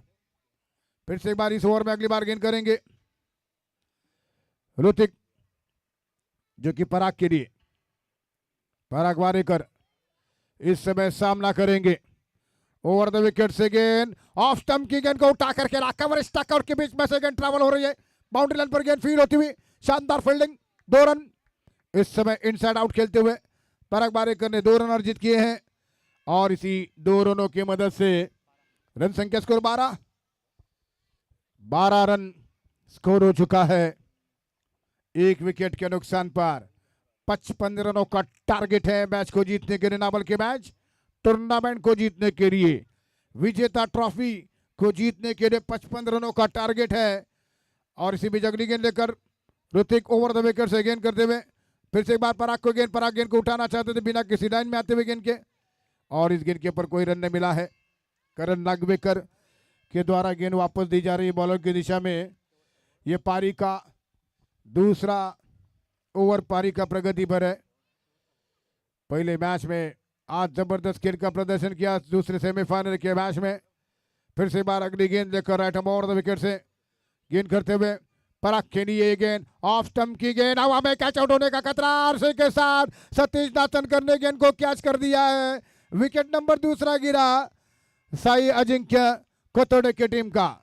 फिर से एक बार इस ओवर में अगली बार गेंद करेंगे ऋतिक, जो कि पराग के लिए, पराग वारेकर इस समय सामना करेंगे। ओवर द विकेट से गेंद ऑफ स्टंप की गेंद को उठा करके कवर स्टक के बीच में से गेंद ट्रैवल हो रही है, बाउंड्री लाइन पर गेंद फील्ड होती हुई, शानदार फील्डिंग, 2 रन। इस समय इनसाइड आउट खेलते हुए पराग वारेकर ने 2 रन अर्जित किए हैं और इसी 2 रनों की मदद से रन संख्या स्कोर 12 रन स्कोर हो चुका है। 1 विकेट के नुकसान पर 55 रनों का टारगेट है मैच को जीतने के लिए, ना बल्कि मैच टूर्नामेंट को जीतने के लिए, विजेता ट्रॉफी को जीतने के लिए 55 रनों का टारगेट है। और इसी बीच अगली गेंद लेकर ऋतिक ओवर द विकेट से गेंद करते हुए फिर से एक बार पराग गेंद को उठाना चाहते थे बिना किसी लाइन में आते हुए गेंद के, और इस गेंद के ऊपर कोई रन नहीं मिला है। करण नागवेकर के द्वारा गेंद वापस दी जा रही है बॉलर की दिशा में। ये पारी का दूसरा ओवर पारी का प्रगति पर है। पहले मैच में आज जबरदस्त खेल का प्रदर्शन किया, दूसरे सेमीफाइनल के मैच में फिर से बार अगली गेंद लेकर right hand over the wicket से गेंद करते हुए पराग के लिए ये गेंद ऑफ स्टंप की गेंद, हवा में कैच आउट होने का खतरा, अरसे के साथ सतीश नाथनकर ने गेंद को कैच कर दिया है। विकेट नंबर दूसरा गिरा साई अजिंक्य कोतोड़े की टीम का।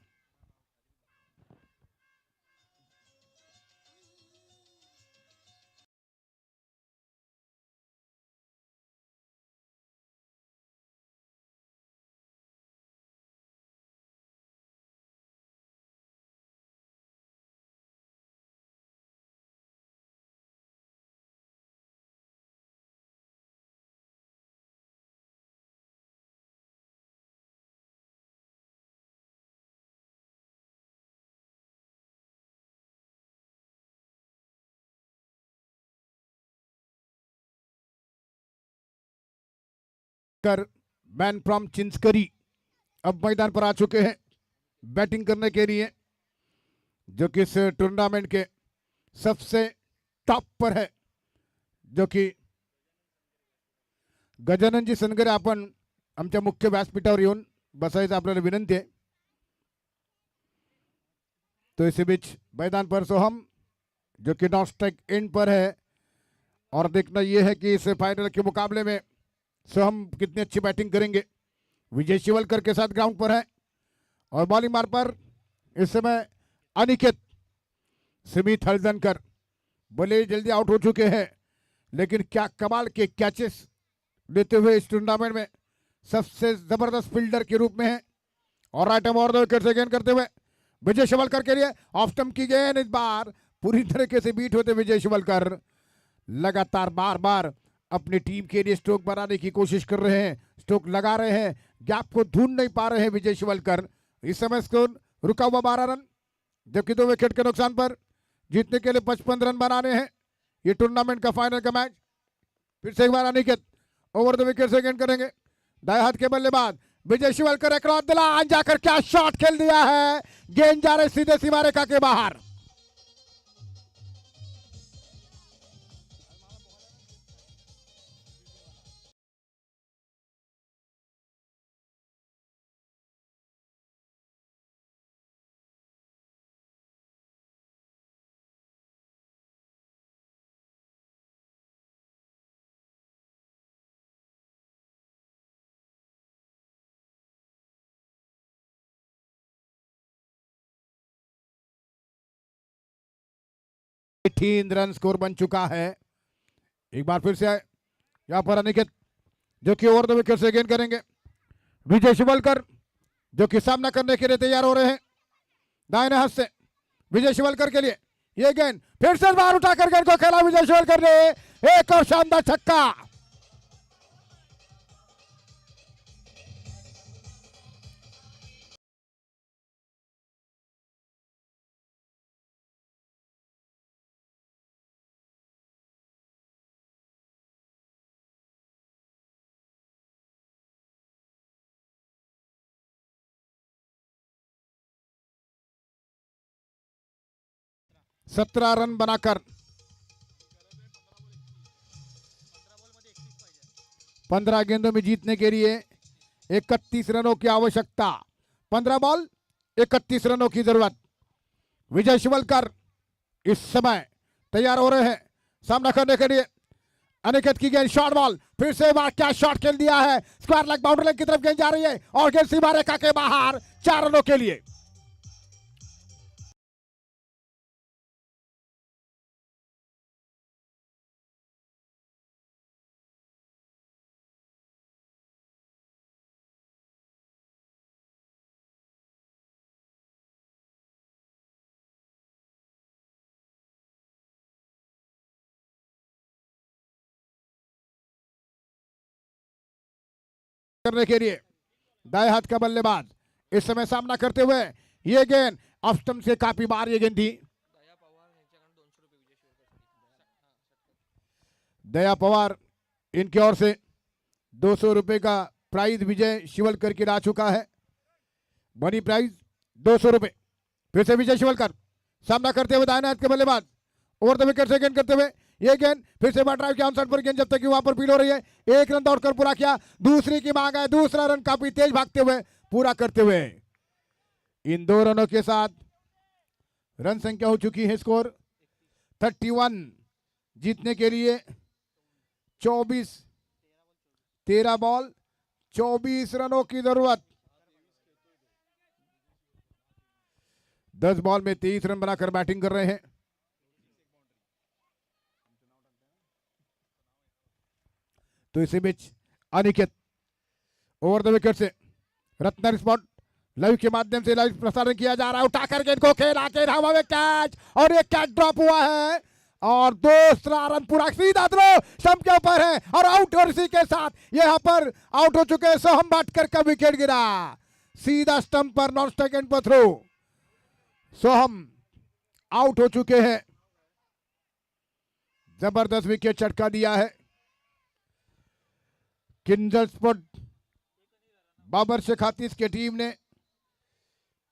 कर मैन फ्रॉम चिंचकरी अब मैदान पर आ चुके हैं बैटिंग करने के लिए, जो कि इस टूर्नामेंट के सबसे टॉप पर है, जो कि गजाननजी सनगरे आपण आमच्या मुख्य व्यासपीठावर येऊन बसायचं आपल्याला विनंती आहे। तो इसी बीच मैदान पर सोहम, जो कि नॉट स्ट्राइक एंड पर है, और देखना यह है कि इस फाइनल के मुकाबले में सोहम कितनी अच्छी बैटिंग करेंगे। विजय शिवलकर के साथ ग्राउंड पर है और बॉलिंग मार पर इस समय अनिकेत सुमित हरदनकर भले जल्दी आउट हो चुके हैं, लेकिन क्या कमाल के कैचेस लेते हुए इस टूर्नामेंट में सबसे जबरदस्त फील्डर के रूप में है। और right hand over the wicket से गेंद करते हुए विजय शिवलकर के लिए ऑफ स्टंप की गेंद, इस बार पूरी तरीके से बीट होते विजय शिवलकर लगातार बार बार अपनी टीम के लिए स्ट्रोक बनाने की कोशिश कर रहे हैं, स्ट्रोक लगा रहे हैं, गैप को ढूंढ नहीं पा रहे हैं विजय शिवलकर। इस समय स्कोर रुका हुआ 12 रन, जबकि 2 विकेट के नुकसान पर जीतने के लिए 55 रन बनाने हैं ये टूर्नामेंट का फाइनल का मैच। फिर से एक बार अनिकेत ओवर द विकेट से गेंद करेंगे, दाएं हाथ के बल्लेबाज विजय शिवलकर क्रॉस दिला जाकर क्या शॉट खेल दिया है, गेंद जा रहे सीधे सीमा रेखा के बाहर। रन स्कोर बन चुका है। एक बार फिर से यहां पर अनिकेत, जो कि ओवर द विकेट से गेंद करेंगे, विजय शिवलकर जो कि सामना करने के लिए तैयार हो रहे हैं दाहिने हाथ से। विजय शिवलकर के लिए यह गेंद फिर से बाहर उठाकर गेंद को खेला विजय शिवलकर ने, एक और शानदार छक्का। सत्रह रन बनाकर 15 गेंदों में जीतने के लिए 31 रनों की आवश्यकता। 15 बॉल 31 रनों की जरूरत। विजय शिवलकर इस समय तैयार हो रहे हैं सामना करने के लिए। अनिकेत की गेंद शॉर्ट बॉल, फिर से बार क्या शॉट खेल दिया है, स्क्वायर लेग बाउंड्री लाइन की तरफ गेंद जा रही है और गेंद सीमा रेखा के बाहर 4 रनों के लिए। करने के लिए दाएं हाथ का बल्लेबाज इस समय सामना करते हुए, ये गेंद ऑफ स्टंप से काफी बार ये गेंद थी। दया पवार इनकी ओर से 200 रुपए का प्राइज विजय शिवलकर की ला चुका है। मनी प्राइज 200 रुपए। फिर से विजय शिवलकर सामना करते हुए दाएं हाथ के बल्लेबाज ओवर द विकेट से गेंद करते हुए, ये गेंद फिर से ड्राइव के ऑनसाइड पर गेंद जब तक कि वहां पर फील्ड हो रही है। 1 रन दौड़कर पूरा किया, दूसरी की मांग है, दूसरा रन काफी तेज भागते हुए पूरा करते हुए। इन 2 रनों के साथ रन संख्या हो चुकी है स्कोर 31। जीतने के लिए 13 बॉल 24 रनों की जरूरत। 10 बॉल में 23 रन बनाकर बैटिंग कर रहे हैं। तो इसी बीच अनिकेत ओवर द विकेट से रत्न स्पॉट लाइव के माध्यम से लाइव प्रसारण किया जा रहा है। उठाकर गेंद को खेला के हवा में कैच, और एक कैच ड्रॉप हुआ है और दूसरा रन पूरा सीधा थ्रो स्टंप के ऊपर है और आउट। और इसी के साथ यहां पर आउट हो चुके हैं सोहम भाटकर का विकेट गिरा सीधा स्टंप पर, नॉन स्ट्राइक एंड पर थ्रो। सोहम आउट हो चुके हैं। जबरदस्त विकेट चटका दिया है। किंजल स्पोर्ट बाबर शेख हाथीस की टीम ने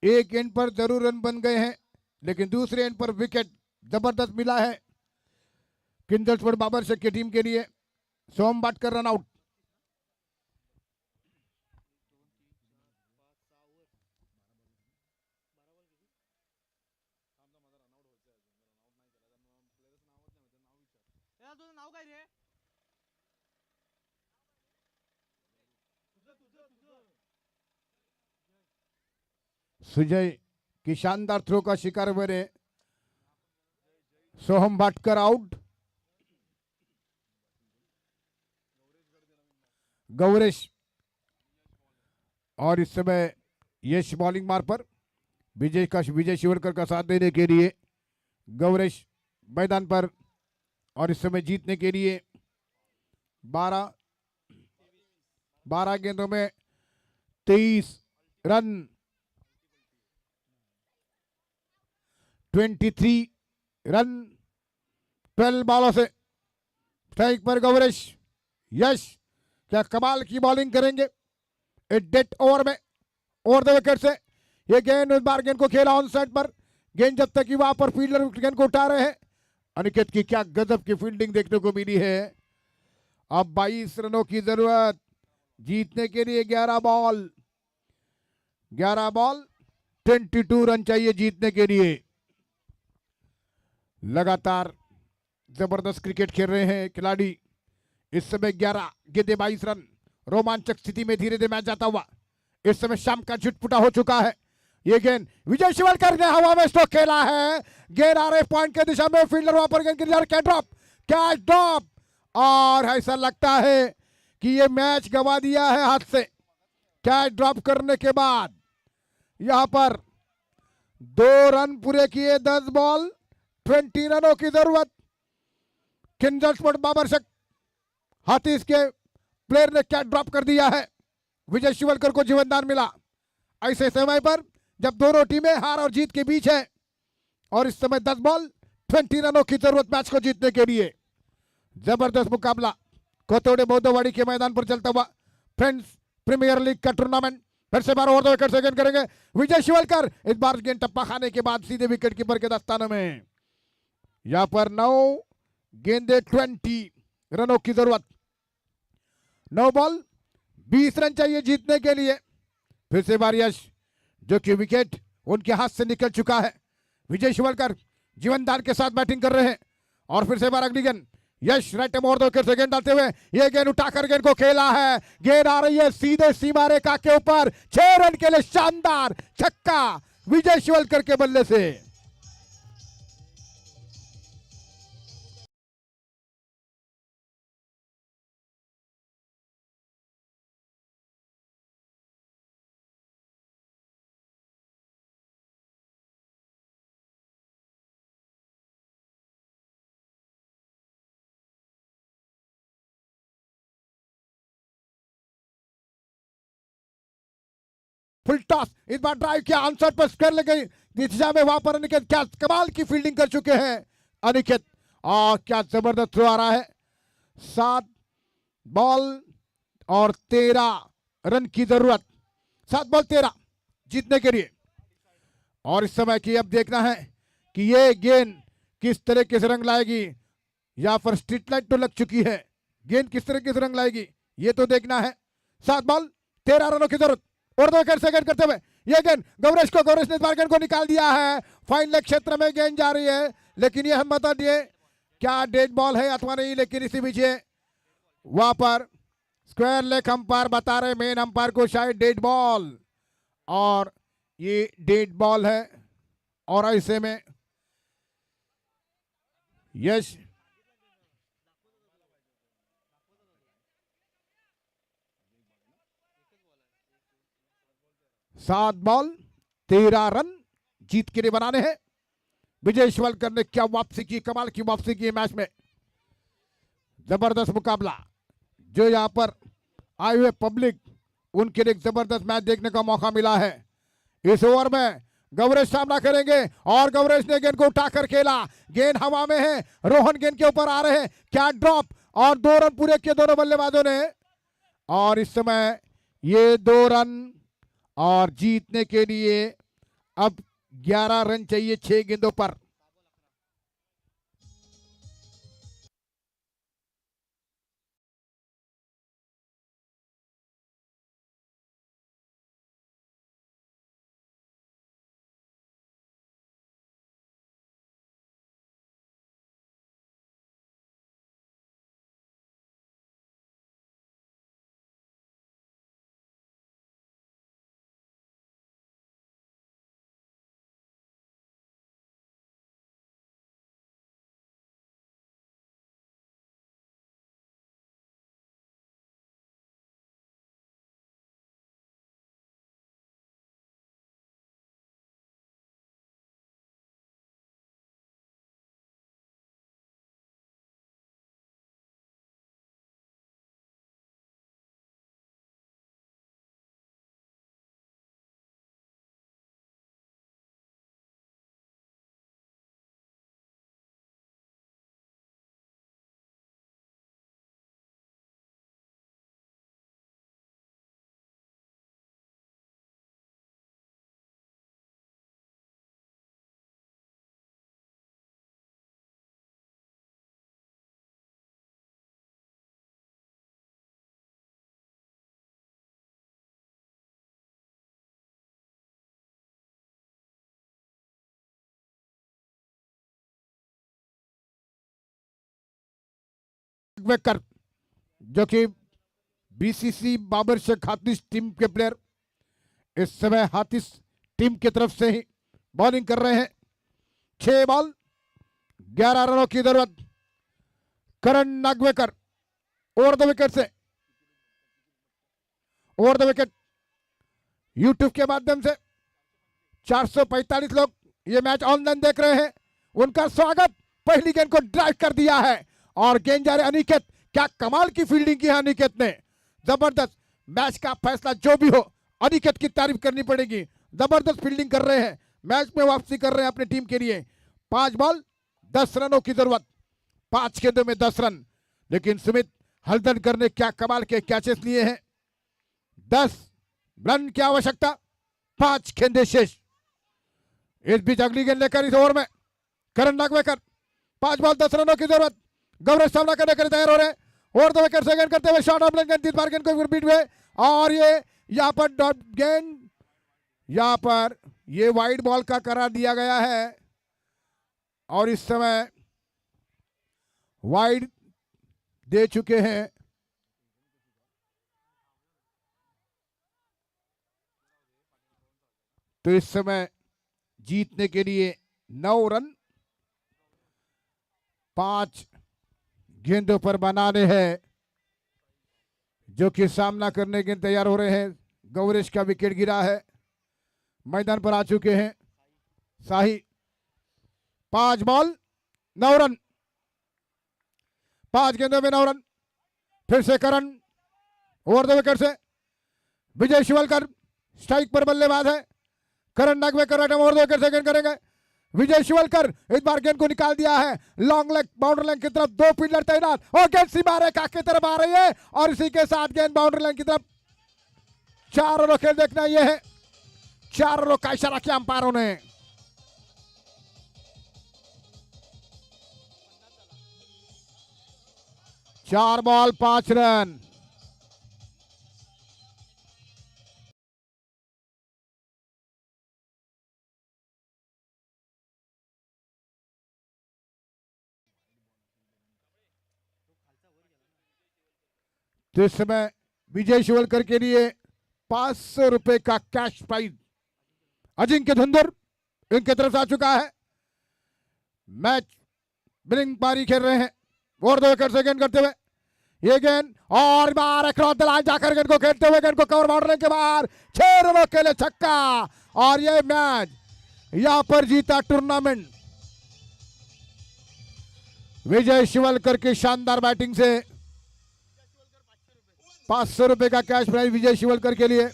एक एंड पर जरूर रन बन गए हैं, लेकिन दूसरे एंड पर विकेट जबरदस्त मिला है किंजल स्पोर्ट बाबर शेख की टीम के लिए। सोहम भाटकर रन आउट। सुजय की शानदार थ्रो का शिकार बने सोहम भाटकर आउट। गौरेश और इस समय यश बॉलिंग मार पर विजय शिवलकर का साथ देने के लिए गौरेश मैदान पर। और इस समय जीतने के लिए 12 गेंदों में 23 रन, 23 रन 12 बॉलों से। स्ट्राइक पर गौरेश। यश क्या कमाल की बॉलिंग करेंगे डेड ओवर में, ओवर द विकेट से। ये गेंद इस बार गेंद को खेला ऑन साइड पर, गेंद जब तक कि वहां पर फील्डर गेंद को उठा रहे हैं। अनिकेत की क्या गजब की फील्डिंग देखने को मिली है। अब 22 रनों की जरूरत जीतने के लिए। 11 बॉल 22 रन चाहिए जीतने के लिए। लगातार जबरदस्त क्रिकेट खेल रहे हैं खिलाड़ी। इस समय 11 गेंदें 22 रन, रोमांचक स्थिति में धीरे धीरे मैच जाता हुआ। इस समय शाम का झुटपुटा हो चुका है। ये गेंद विजय शिवलकर ने हवा में स्ट्रोक खेला है, गेंद आ रहे पॉइंट के दिशा में, फील्डर वहां पर गेंद कैच ड्रॉप और ऐसा लगता है कि ये मैच गवा दिया है हाथ से। कैच ड्रॉप करने के बाद यहां पर 2 रन पूरे किए। 10 बॉल 20 रनों की जरूरत। किंजल स्पोर्ट बाबर शेख हाथीस के प्लेयर ने कैच ड्रॉप कर दिया है। विजय शिवलकर को जीवनदान मिला ऐसे समय पर जब दोनों टीमें हार और जीत के बीच है। और इस समय 10 बॉल 20 रनों की जरूरत मैच को जीतने के लिए। जबरदस्त मुकाबला कोतोड़े बौद्धवाड़ी के मैदान पर चलता हुआ फ्रेंड्स प्रीमियर लीग का टूर्नामेंट। फिर से बार ओवर द विकेट से गेंद करेंगे विजय शिवलकर। इस बार गेंद टप्पा खाने के बाद सीधे विकेट कीपर के दस्ताने में। यहां पर 9 गेंदे 20 रनों की जरूरत। 9 बॉल 20 रन चाहिए जीतने के लिए। फिर से बार यश जो कि विकेट उनके हाथ से निकल चुका है। विजय शिवलकर जीवनदान के साथ बैटिंग कर रहे हैं और फिर से बार अगली गेंद यश राइट मोड़ दो से गेंद डालते हुए ये गेंद उठाकर गेंद को खेला है। गेंद आ रही है सीधे सीमा रेखा के ऊपर, 6 रन के लिए शानदार छक्का विजय शिवलकर के बल्ले से। फुल टॉस, इस बार ड्राइव किया, आंसर पर स्क्वायर लगे दिशा में, वहां पर अनिकेत क्या कमाल की फील्डिंग कर चुके हैं अनिकेत, और क्या जबरदस्त थ्रो आ रहा है। 7 बॉल और 13 रन की जरूरत, 7 बॉल 13 जीतने के लिए। और इस समय की अब देखना है कि ये गेंद किस तरीके से रंग लाएगी। या पर स्ट्रीट लाइट तो लग चुकी है, गेंद किस तरीके से रंग लाएगी ये तो देखना है। 7 बॉल 13 रनों की जरूरत, और 2 विकेट से गेंद करते हुए ये गेंद गौरेश ने इस बार गेंद को निकाल दिया है। फाइन लेग क्षेत्र में गेंद जा रही है, लेकिन ये हम बता दिए क्या डेड बॉल है अथवा नहीं, लेकिन इसी बीच वहां पर स्क्वायर लेग अंपायर बता रहे मेन अंपायर को शायद डेड बॉल, और ये डेड बॉल है। और ऐसे में यश 7 बॉल 13 रन जीत के लिए बनाने हैं। विजय शिवलकर ने क्या वापसी की, कमाल की वापसी की मैच में, जबरदस्त मुकाबला। जो यहां पर आए हुए पब्लिक उनके लिए एक जबरदस्त मैच देखने का मौका मिला है। इस ओवर में गौरेश सामना करेंगे और गौरेश ने गेंद को उठाकर खेला, गेंद हवा में है, रोहन गेंद के ऊपर आ रहे हैं, क्या ड्रॉप, और 2 रन पूरे किए दोनों बल्लेबाजों ने। और इस समय ये 2 रन और जीतने के लिए अब 11 रन चाहिए 6 गेंदों पर। कर जो कि बीसीसी बाबर शेख हाथिस टीम के प्लेयर इस समय हाथिस टीम की तरफ से ही बॉलिंग कर रहे हैं। 6 बॉल 11 रनों की जरूरत। करण नागवेकर ओवर द विकेट से, ओवर द विकेट यूट्यूब के माध्यम से 445 लोग ये मैच ऑनलाइन देख रहे हैं, उनका स्वागत। पहली गेंद को ड्राइव कर दिया है और गेंद जा रहे अनिकेत, क्या कमाल की फील्डिंग की है अनिकेत ने, जबरदस्त। मैच का फैसला जो भी हो अनिकेत की तारीफ करनी पड़ेगी, जबरदस्त फील्डिंग कर रहे हैं, मैच में वापसी कर रहे हैं अपनी टीम के लिए। 5 बॉल 10 रनों की जरूरत, 5 गेंदों में 10 रन, लेकिन सुमित हल्दनकर ने क्या कमाल के कैचेस लिए हैं। 10 रन की आवश्यकता, 5 गेंदें शेष। इस बीच अगली गेंद लेकर इस ओवर में करण नागवेकर, 5 बॉल 10 रनों की जरूरत। गौरव सामना करने के लिए तैयार हो रहे हैं, और 2 विकेट से गेंद करते हुए शॉट ऑफ लेंथ गेंद, इस बार गेंद को बीट हुए, और ये यहाँ पर डॉट गेंद, यहाँ पर ये वाइड बॉल का करार दिया गया है और इस समय वाइड दे चुके हैं। तो इस समय जीतने के लिए 9 रन 5 गेंदों पर बनाने हैं, जो कि सामना करने के तैयार हो रहे हैं। गौरेश का विकेट गिरा है, मैदान पर आ चुके हैं शाही। 5 बॉल 9 रन, 5 गेंदों में 9 रन। फिर से करण ओवर द विकेट से विजय शिवलकर स्ट्राइक पर बल्लेबाज है। करण नागवेकर ओवर द विकेट से गेंद करेंगे। विजय शिवलकर इस बार गेंद को निकाल दिया है लॉन्ग लेग बाउंड्री लाइन की तरफ। 2 फील्डर तैनात और गेंद सीमा रेखा की तरफ आ रही है और इसी के साथ गेंद बाउंड्री लाइन की तरफ। 4 ओवर खेल देखना यह है। 4 ओवर का इशारा किया अंपायरों ने। चार बॉल 5 रन। तो इस समय विजय शिवलकर के लिए 500 रुपए का कैश प्राइज अजिंक्य धुंधुर इनके तरफ से आ चुका है। मैच विनिंग पारी खेल रहे हैं ओवर द विकेट से गेंद करते हुए। ये गेंद और बार अक्रॉस द लाइन जाकर गेंद को खेलते हुए गेंद को कवर बाउंड्री के बाहर 6 रनों के लिए छक्का और ये मैच यहां पर जीता टूर्नामेंट विजय शिवलकर की शानदार बैटिंग से। 500 रुपए का कैश प्राइज विजय शिवलकर के लिए।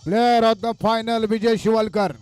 प्लेयर ऑफ द फाइनल विजय शिवलकर।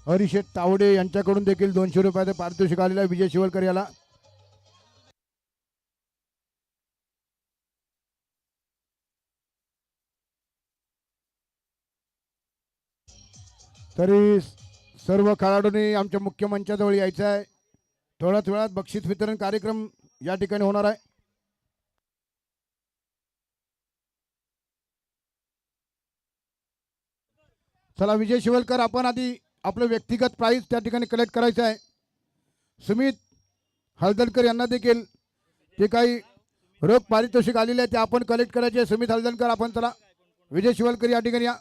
हरिशेठ तावडे यांच्याकडून देखील 200 रुपयाचे पारितोषिक आलेला आहे विजय शिवलकर याला। तरी सर्व खेळाडूंनी आमच्या मुख्य मंचाजवळ यायचं आहे। थोड्याच वेळात बक्षीस वितरण कार्यक्रम या ठिकाणी होणार आहे। चला विजय शिवलकर, आपण आधी आपलं व्यक्तिगत प्राइज त्या ठिकाणी कलेक्ट करायचं आहे। सुमित हळदणकर यांना देखील जे काही रोख पारितोषिक आलेले आहे ते आपण कलेक्ट करायचे। सुमित हळदणकर, आपण चला विजय शिवलकर या ठिकाणी या।